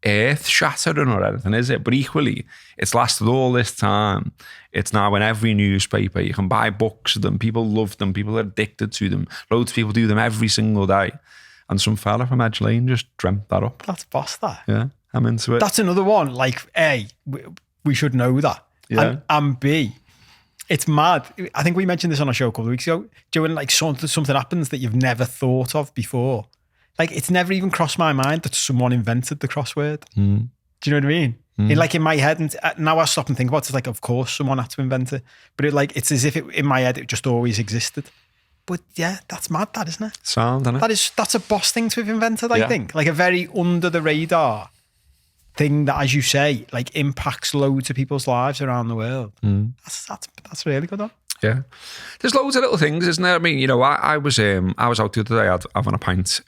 earth shattering or anything, is it? But equally, it's lasted all this time. It's now in every newspaper. You can buy books of them. People love them. People are addicted to them. Loads of people do them every single day. And some fella from Edge Lane just dreamt that up. That's boss, that. Yeah, I'm into it. That's another one. Like, A, we should know that. Yeah. And B, it's mad. I think we mentioned this on a show a couple of weeks ago. When like something happens that you've never thought of before. Like, it's never even crossed my mind that someone invented the crossword. Do you know what I mean? In my head, and now I stop and think about it, it's like, of course someone had to invent it. But it's as if in my head, it just always existed. But yeah, that's mad, that, isn't it? Sound, isn't it? That's a boss thing to have invented, I think. Like a very under the radar thing that, as you say, like impacts loads of people's lives around the world. That's really good, though. Yeah, there's loads of little things, isn't there? I mean, I was out the other day having a pint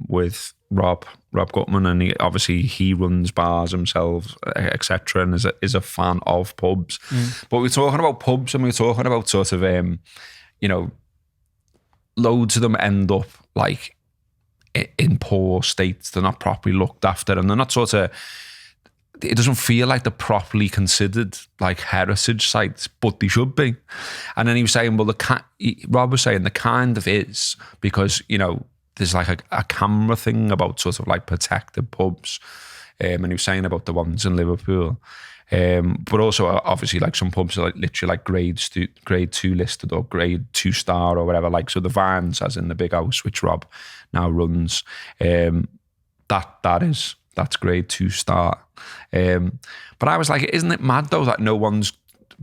with Rob Gutman, and he runs bars himself, etc., and is a fan of pubs. But we're talking about pubs, and we're talking about sort of loads of them end up like in poor states. They're not properly looked after, and they're not it doesn't feel like they're properly considered like heritage sites, but they should be. And then he was saying, well, Rob was saying the kind of is because, you know, there's like a camera thing about sort of like protected pubs. And he was saying about the ones in Liverpool. But also obviously like some pubs are like literally like grade 2 listed or grade 2 star or whatever. Like, so the Vines, as in the big house, which Rob now runs, that's grade 2 star. But I was like, isn't it mad though that no one's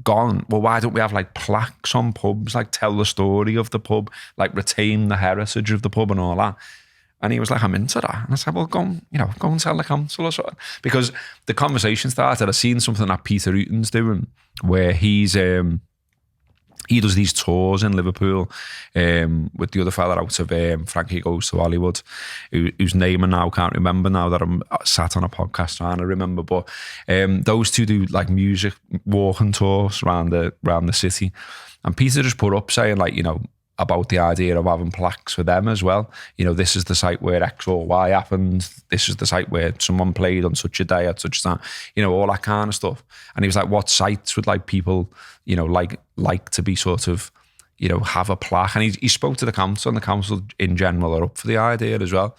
gone? Well, why don't we have like plaques on pubs, like tell the story of the pub, like retain the heritage of the pub and all that? And he was like, I'm into that. And I said, well, go and tell the council or something. Because the conversation started, I seen something that Peter Hooton's doing where he does these tours in Liverpool with the other fella out of Frankie Goes to Hollywood, whose name I now can't remember now that I'm sat on a podcast trying to remember. But those two do like music walking tours around the city. And Peter just put up saying like, you know, about the idea of having plaques for them as well. You know, this is the site where X or Y happened. This is the site where someone played on such a day at such a time. You know, all that kind of stuff. And he was like, what sites would like people, you know, like to be sort of, you know, have a plaque? And he spoke to the council, and the council in general are up for the idea as well.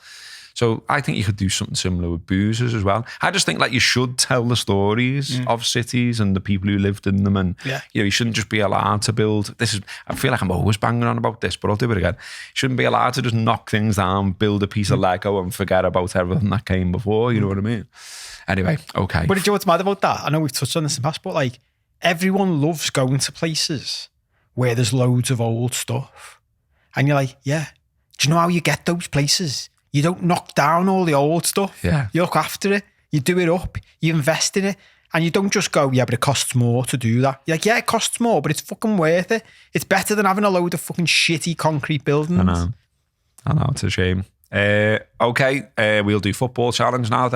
So I think you could do something similar with boozers as well. I just think like you should tell the stories of cities and the people who lived in them, and you know, you shouldn't just be allowed to build. I feel like I'm always banging on about this, but I'll do it again. You shouldn't be allowed to just knock things down, build a piece of Lego, and forget about everything that came before. You know what I mean? Anyway, okay. But do you know what's mad about that? I know we've touched on this in the past, but like everyone loves going to places where there's loads of old stuff, and you're like, yeah. Do you know how you get those places? You don't knock down all the old stuff. Yeah. You look after it. You do it up. You invest in it. And you don't just go, yeah, but it costs more to do that. You're like, yeah, it costs more, but it's fucking worth it. It's better than having a load of fucking shitty concrete buildings. I know, it's a shame. Okay, we'll do football challenge now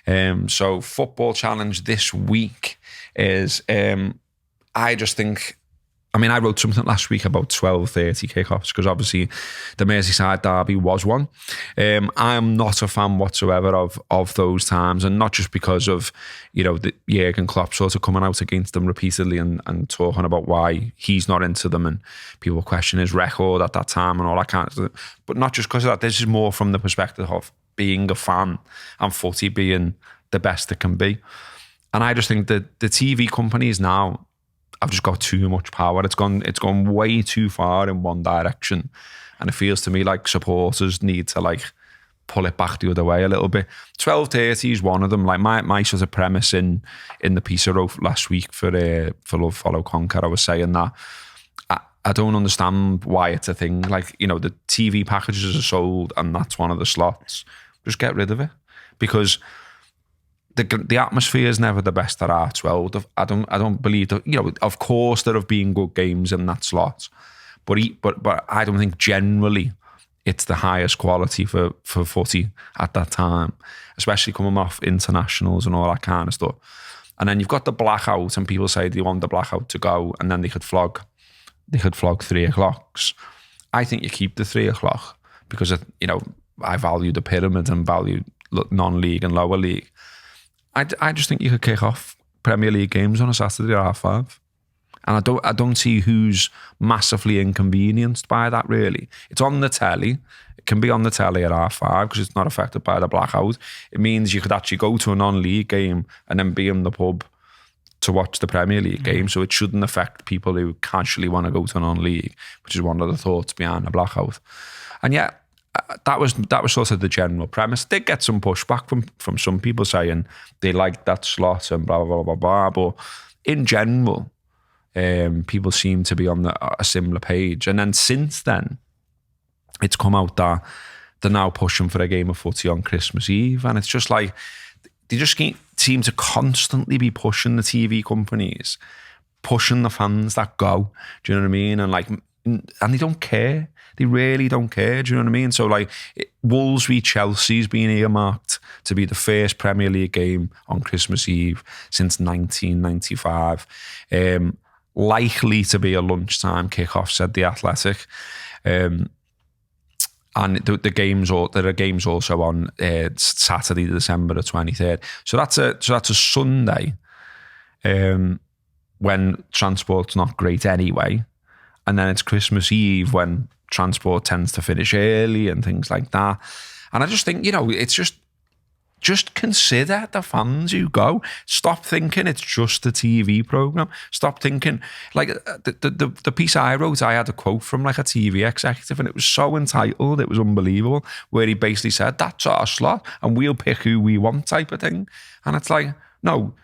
then. So football challenge this week is, I just think, I mean, I wrote something last week about 12:30 kickoffs because obviously the Merseyside derby was one. I am not a fan whatsoever of those times, and not just because of, you know, the Jurgen Klopp sort of coming out against them repeatedly and talking about why he's not into them, and people question his record at that time and all that kind of stuff. But not just because of that. This is more from the perspective of being a fan and footy being the best it can be. And I just think that the TV companies now, I've just got too much power. It's gone way too far in one direction. And it feels to me like supporters need to like pull it back the other way a little bit. 12:30 is one of them. Like my sort of premise in the piece I wrote last week for Love, Follow, Conquer, I was saying that I don't understand why it's a thing. Like, you know, the TV packages are sold and that's one of the slots. Just get rid of it. Because the atmosphere is never the best at R12. I don't believe that, you know, of course there have been good games in that slot, but I don't think generally it's the highest quality for footy at that time, especially coming off internationals and all that kind of stuff. And then you've got the blackout, and people say they want the blackout to go, and then they could flog 3 o'clocks. I think you keep the 3 o'clock because, you know, I value the pyramid and value non-league and lower league. I just think you could kick off Premier League games on a Saturday at 5:30. And I don't see who's massively inconvenienced by that, really. It's on the telly. It can be on the telly at 5:30 because it's not affected by the blackout. It means you could actually go to a non-league game and then be in the pub to watch the Premier League game. So it shouldn't affect people who casually want to go to a non-league, which is one of the thoughts behind the blackout. And yeah, that was sort of the general premise. Did get some pushback from some people saying they liked that slot and blah, blah, blah, blah, but in general, people seem to be on a similar page. And then since then, it's come out that they're now pushing for a game of footy on Christmas Eve. And it's just like, they just seem to constantly be pushing the TV companies, pushing the fans that go. Do you know what I mean? And they don't care. They really don't care. Do you know what I mean? So like Wolves v Chelsea's been earmarked to be the first Premier League game on Christmas Eve since 1995. Likely to be a lunchtime kickoff, said The Athletic. And the games, there are games also on Saturday, December the 23rd. So that's a Sunday when transport's not great anyway. And then it's Christmas Eve when transport tends to finish early and things like that. And I just think, it's just consider the fans who go. Stop thinking it's just a TV program. Stop thinking, like the piece I wrote, I had a quote from like a TV executive, and it was so entitled, it was unbelievable, where he basically said, that's our slot and we'll pick who we want type of thing. And it's like, no,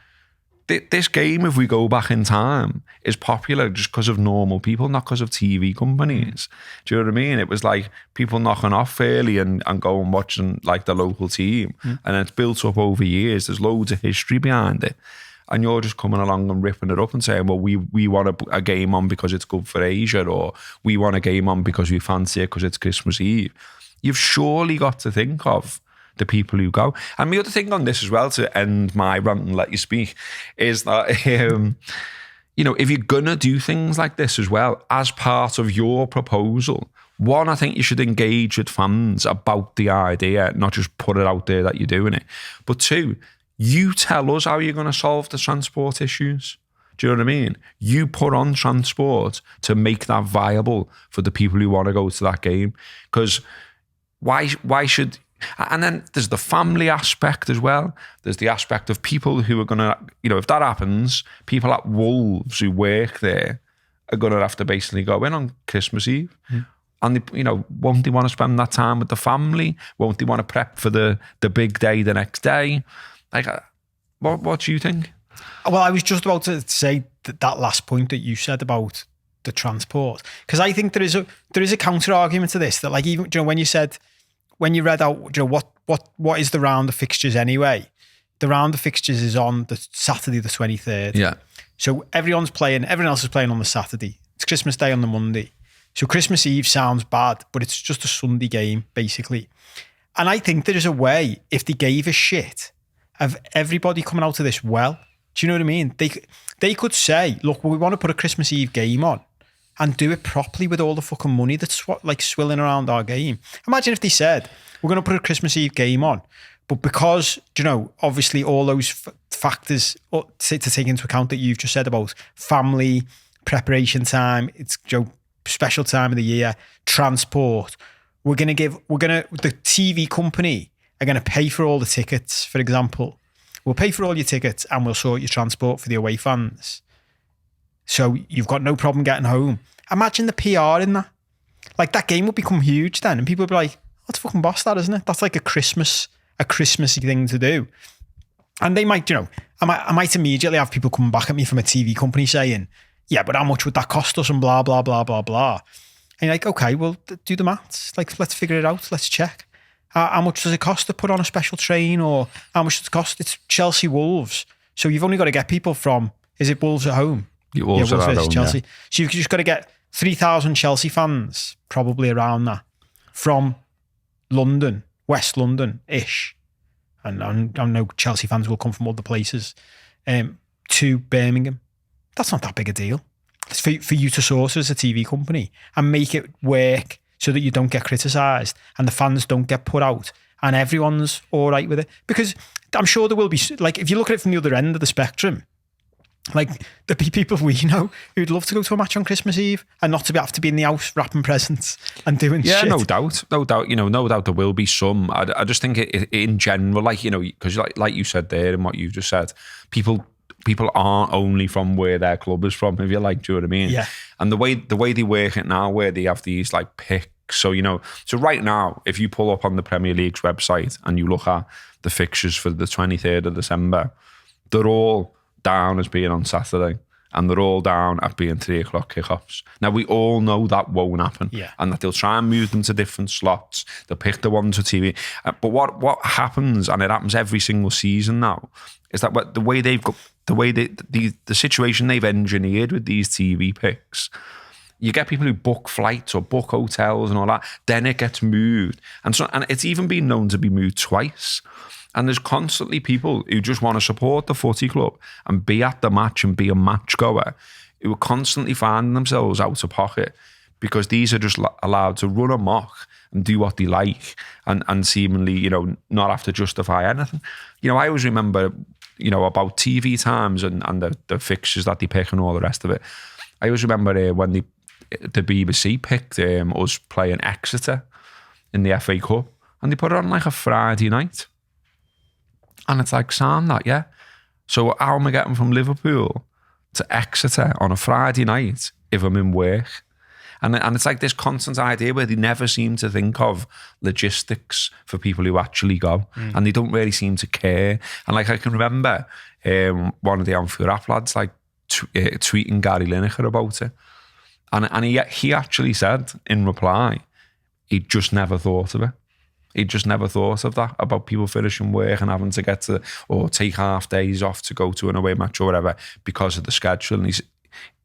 this game, if we go back in time, is popular just because of normal people, not because of TV companies. Do you know what I mean? It was like people knocking off early and going watching like the local team. And then it's built up over years. There's loads of history behind it. And you're just coming along and ripping it up and saying, well, we want a game on because it's good for Asia, or we want a game on because we fancy it because it's Christmas Eve. You've surely got to think of the people who go. And the other thing on this as well, to end my rant and let you speak, is that if you're gonna do things like this as well, as part of your proposal, one, I think you should engage with fans about the idea, not just put it out there that you're doing it. But two, you tell us how you're going to solve the transport issues. Do you know what I mean? You put on transport to make that viable for the people who want to go to that game. Because why should... And then there's the family aspect as well. There's the aspect of people who are going to, if that happens, people at Wolves who work there are going to have to basically go in on Christmas Eve. And, won't they want to spend that time with the family? Won't they want to prep for the big day the next day? Like, what do you think? Well, I was just about to say that last point that you said about the transport. Because I think there is a counter argument to this, that like, even, when you read out, what is the round of fixtures anyway? The round of fixtures is on the Saturday, the 23rd. Yeah. So everyone else is playing on the Saturday. It's Christmas Day on the Monday. So Christmas Eve sounds bad, but it's just a Sunday game, basically. And I think there is a way, if they gave a shit, of everybody coming out of this well. Do you know what I mean? They could say, look, we want to put a Christmas Eve game on and do it properly with all the fucking money that's like swilling around our game. Imagine if they said, we're going to put a Christmas Eve game on, but because, obviously all those factors to take into account that you've just said about family, preparation time, it's special time of the year, transport, the TV company are going to pay for all the tickets, for example. We'll pay for all your tickets and we'll sort your transport for the away fans. So you've got no problem getting home. Imagine the PR in that. Like, that game would become huge then, and people would be like, that's fucking boss, that, isn't it? That's like a Christmassy thing to do. And they might, I might immediately have people coming back at me from a TV company saying, yeah, but how much would that cost us and blah, blah, blah, blah, blah. And you're like, okay, well, do the maths. Like, let's figure it out. Let's check. How much does it cost to put on a special train, or how much does it cost? It's Chelsea Wolves. So you've only got to get people from, is it Wolves at home? Wolves at home, Chelsea. yeah. So you've just got to get 3,000 Chelsea fans, probably around that, from London, West London-ish. And I know Chelsea fans will come from other places, to Birmingham. That's not that big a deal. It's for you to source as a TV company and make it work so that you don't get criticised and the fans don't get put out and everyone's all right with it. Because I'm sure there will be, like, if you look at it from the other end of the spectrum, like, there'll be people we know who'd love to go to a match on Christmas Eve and not to have to be in the house wrapping presents and doing shit. Yeah, no doubt. No doubt there will be some. I just think in general, like, because like you said there and what you've just said, people aren't only from where their club is from, if you like, do you know what I mean? Yeah. And the way they work it now, where they have these like picks, so so right now, if you pull up on the Premier League's website and you look at the fixtures for the 23rd of December, they're all down as being on Saturday, and they're all down at being 3 o'clock kickoffs. Now, we all know that won't happen, and that they'll try and move them to different slots. They'll pick the ones for TV. But what happens, and it happens every single season now, is that the situation they've engineered with these TV picks, you get people who book flights or book hotels and all that, then it gets moved. And it's even been known to be moved twice. And there's constantly people who just want to support the footy club and be at the match and be a match goer, who are constantly finding themselves out of pocket because these are just allowed to run amok and do what they like and seemingly, you know, not have to justify anything. You know, I always remember, you know, about TV times and the fixtures that they pick and all the rest of it. I always remember when the BBC picked us playing Exeter in the FA Cup, and they put it on like a Friday night. And it's like, sound that, yeah? So how am I getting from Liverpool to Exeter on a Friday night if I'm in work? And it's like this constant idea where they never seem to think of logistics for people who actually go. And they don't really seem to care. And like, I can remember one of the Anfield Rap lads like tweeting Gary Lineker about it. And he actually said in reply, he just never thought of it. He just never thought of that, about people finishing work and having to get to, or take half days off to go to an away match or whatever because of the schedule. And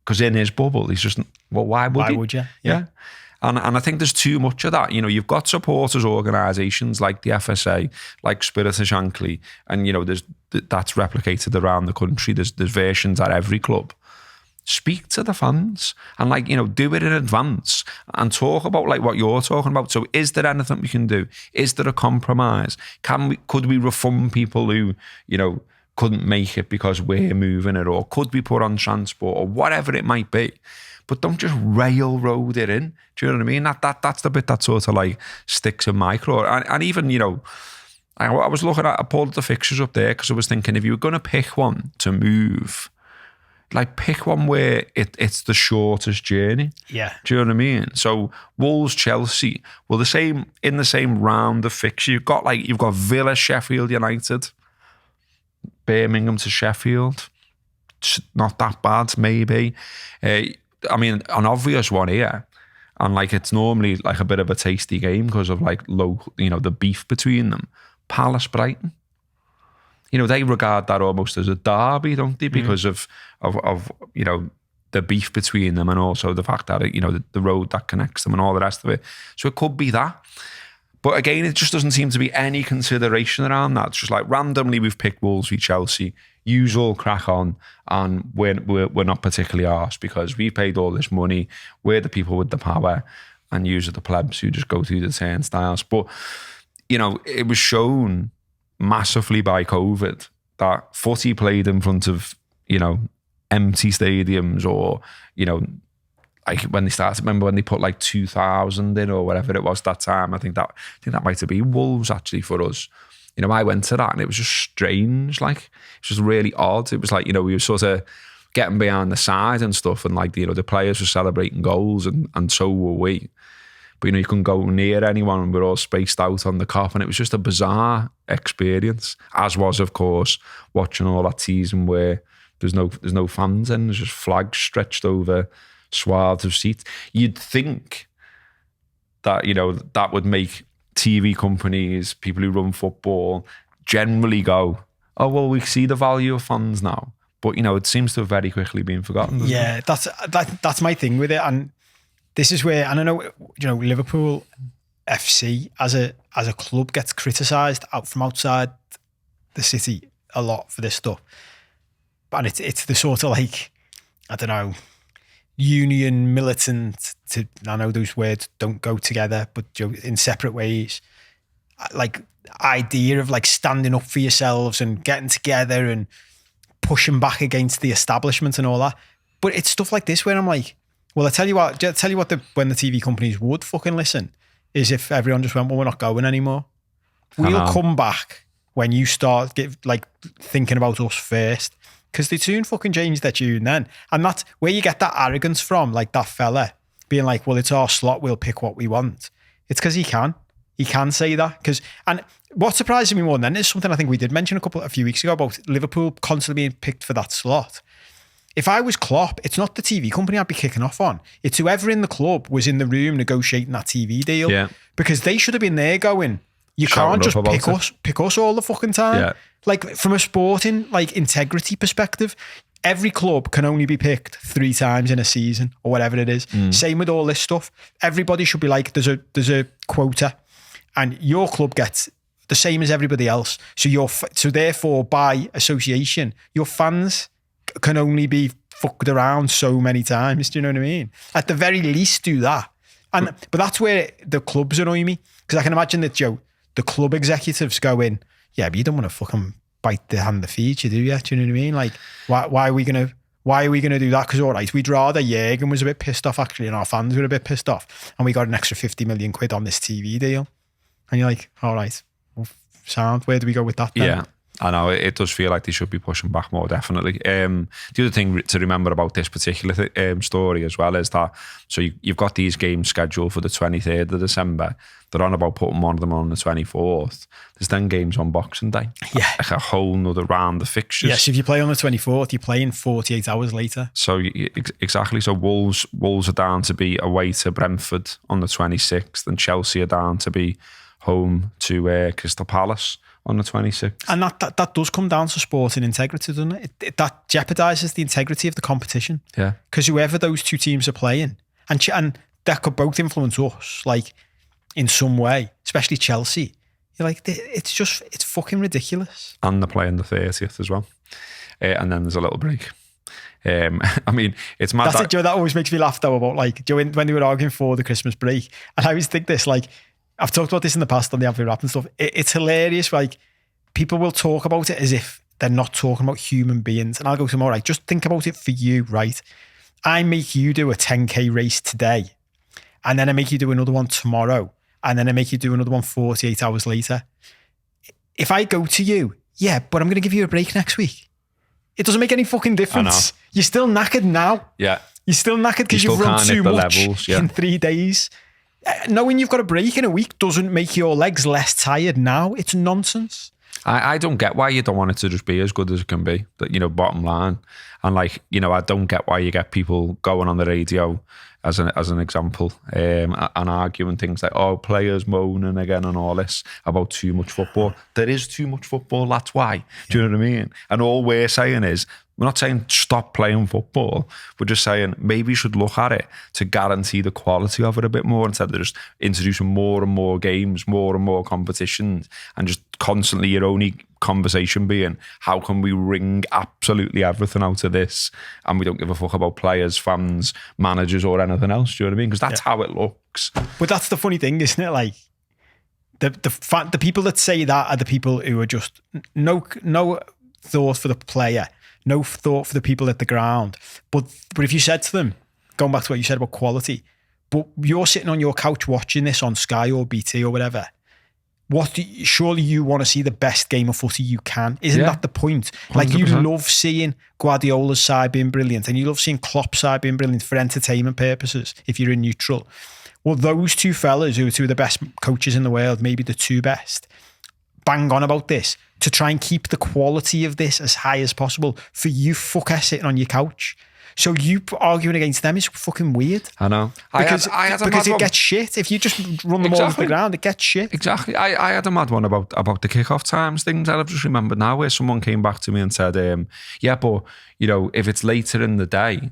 because in his bubble, he's just, well, why would you? Yeah. And I think there's too much of that. You know, you've got supporters organisations like the FSA, like Spirit of Shankly, and, you know, that's replicated around the country. There's versions at every club. Speak to the fans and, like, you know, do it in advance and talk about like what you're talking about. So is there anything we can do? Is there a compromise? Could we refund people who, you know, couldn't make it because we're moving it, or could we put on transport or whatever it might be? But don't just railroad it in. Do you know what I mean? That's the bit that sort of like sticks in my craw. And even, you know, I was looking at, I pulled the fixtures up there because I was thinking, if you were going to pick one to move, like, pick one where it's the shortest journey. Yeah. Do you know what I mean? So Wolves, Chelsea, well, in the same round of fixture, you've got Villa, Sheffield United, Birmingham to Sheffield. It's not that bad, maybe. I mean, an obvious one here, and like it's normally like a bit of a tasty game because of like the beef between them. Palace, Brighton. You know, they regard that almost as a derby, don't they? Because of you know, the beef between them, and also the fact that, you know, the road that connects them and all the rest of it. So it could be that. But again, it just doesn't seem to be any consideration around that. It's just like randomly we've picked Wolves v Chelsea. Yous all crack on, and we're not particularly arsed because we paid all this money. We're the people with the power, and yous are the plebs who just go through the turnstiles. But, you know, it was shown massively by COVID that footy played in front of, you know, empty stadiums, or, you know, like when they started, remember when they put like 2,000 in or whatever it was that time. I think that might have been Wolves actually for us. You know, I went to that and it was just strange. Like, it's just really odd. It was like, you know, we were sort of getting behind the side and stuff, and like, you know, the players were celebrating goals and so were we. But, you know, you couldn't go near anyone and we're all spaced out on the cop, and it was just a bizarre experience, as was, of course, watching all that season where there's no fans in, there's just flags stretched over swaths of seats. You'd think that, you know, that would make TV companies, people who run football, generally go, oh, well, we see the value of fans now. But, you know, it seems to have very quickly been forgotten. Yeah, that's my thing with it. And this is where, and I know, you know, Liverpool FC as a club gets criticised out from outside the city a lot for this stuff. And it's the sort of like, I don't know, union, militant, I know those words don't go together, but, you know, in separate ways, like idea of like standing up for yourselves and getting together and pushing back against the establishment and all that. But it's stuff like this where I'm like, well, I tell you what, when the TV companies would fucking listen is if everyone just went, well, we're not going anymore. We'll come back when you start thinking about us first. Because they soon fucking change their tune then. And that's where you get that arrogance from, like that fella being like, well, it's our slot, we'll pick what we want. It's because he can. He can say that. And what surprises me more than is something I think we did mention a few weeks ago about Liverpool constantly being picked for that slot. If I was Klopp, it's not the TV company I'd be kicking off on. It's whoever in the club was in the room negotiating that TV deal. Yeah. Because they should have been there going, you can't just pick us all the fucking time. Yeah. Like, from a sporting, like, integrity perspective, every club can only be picked 3 times in a season or whatever it is. Same with all this stuff. Everybody should be like, there's a quota, and your club gets the same as everybody else. So therefore, by association, your fans can only be fucked around so many times. Do you know what I mean? At the very least, do that. But that's where the clubs annoy me, because I can imagine that, Joe, the club executives go in, yeah, but you don't want to fucking bite the hand that feeds you, do you? Do you know what I mean? Like, why are we gonna do that? Because, all right, we'd rather Jürgen was a bit pissed off, actually, and our fans were a bit pissed off, and we got an extra 50 million quid on this TV deal. And you're like, all right, well, sound, where do we go with that then? Yeah, I know. It does feel like they should be pushing back more, definitely. The other thing to remember about this particular story as well is that, so you've got these games scheduled for the 23rd of December. They're on about putting one of them on the 24th. There's then games on Boxing Day. Yeah. Like a whole nother round of fixtures. Yes, if you play on the 24th, you're playing 48 hours later. So exactly. So Wolves are down to be away to Brentford on the 26th, and Chelsea are down to be home to Crystal Palace on the 26th. And that does come down to sporting integrity, doesn't it? That jeopardises the integrity of the competition. Yeah. Because whoever those two teams are playing, and that could both influence us, like, in some way, especially Chelsea. You're like, it's fucking ridiculous. And they're playing the 30th as well. And then there's a little break. I mean, it's mad. That's it, Joe. That always makes me laugh, though, about, like, Joe, when they were arguing for the Christmas break. And I always think this, like, I've talked about this in the past on the Abbey Rap and stuff. It's hilarious. Like, people will talk about it as if they're not talking about human beings. And I'll go to them, all right, just think about it for you, right? I make you do a 10K race today, and then I make you do another one tomorrow, and then I make you do another one 48 hours later. If I go to you, yeah, but I'm going to give you a break next week. It doesn't make any fucking difference. You're still knackered now. Yeah. You're still knackered because you've run too much in 3 days. Knowing you've got a break in a week doesn't make your legs less tired now. It's nonsense. I don't get why you don't want it to just be as good as it can be, you know, bottom line. And, like, you know, I don't get why you get people going on the radio as an example and arguing things like, oh, players moaning again and all this about too much football. There is too much football, that's why. Do you know what I mean? And all we're saying is, we're not saying stop playing football. We're just saying maybe you should look at it to guarantee the quality of it a bit more, instead of just introducing more and more games, more and more competitions, and just constantly your only conversation being, how can we wring absolutely everything out of this, and we don't give a fuck about players, fans, managers, or anything else. Do you know what I mean? Because that's how it looks. But that's the funny thing, isn't it? Like, the people that say that are the people who are just no thought for the player, no thought for the people at the ground. But if you said to them, going back to what you said about quality, but you're sitting on your couch watching this on Sky or BT or whatever, surely you want to see the best game of footy you can. Isn't that the point? 100%. Like, you love seeing Guardiola's side being brilliant, and you love seeing Klopp's side being brilliant for entertainment purposes if you're in neutral. Well, those two fellas, who are two of the best coaches in the world, maybe the two best, bang on about this to try and keep the quality of this as high as possible for you fucker sitting on your couch. So you arguing against them is fucking weird. I know. Because it gets shit. If you just run them all off the ground, it gets shit. Exactly. I had a mad one about the kickoff times things that I've just remembered now, where someone came back to me and said, yeah, but, you know, if it's later in the day,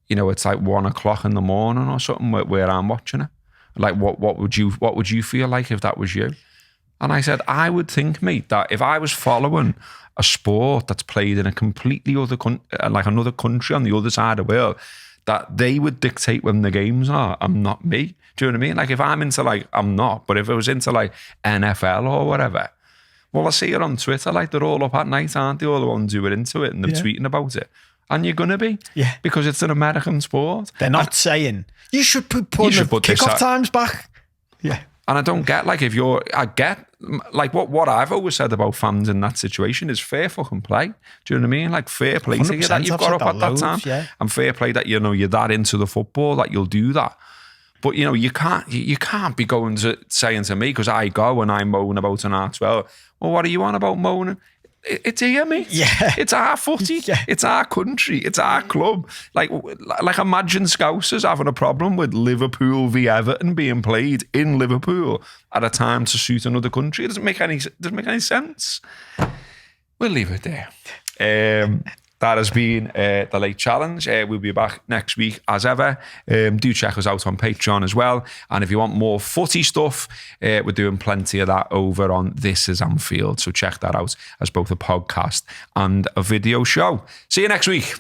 you know, it's like 1 o'clock in the morning or something where I'm watching it. Like, what would you feel like if that was you? And I said, I would think, mate, that if I was following a sport that's played in a completely other like another country on the other side of the world, that they would dictate when the games are, and not me. Do you know what I mean? Like, if I'm into, like, I'm not, but if I was into, like, NFL or whatever, well, I see it on Twitter, like, they're all up at night, aren't they? All the ones who are into it, and they're tweeting about it. And you're going to be. Yeah. Because it's an American sport. They're not saying, you should put kickoff times back. Yeah. And I don't get, like, I get, like, what I've always said about fans in that situation is fair fucking play. Do you know what I mean? Like, fair play to you that you've got up at that time. Yeah. And fair play that, you know, you're that into the football that you'll do that. But, you know, you can't be going to saying to me, because I go and I moan about an R12, well, what are you on about moaning? It's here, mate. Yeah. It's our footy. Yeah. It's our country. It's our club. Like imagine Scousers having a problem with Liverpool v Everton being played in Liverpool at a time to suit another country. It doesn't make any sense. We'll leave it there. That has been the Late Challenge. We'll be back next week as ever. Do check us out on Patreon as well. And if you want more footy stuff, we're doing plenty of that over on This Is Anfield. So check that out as both a podcast and a video show. See you next week.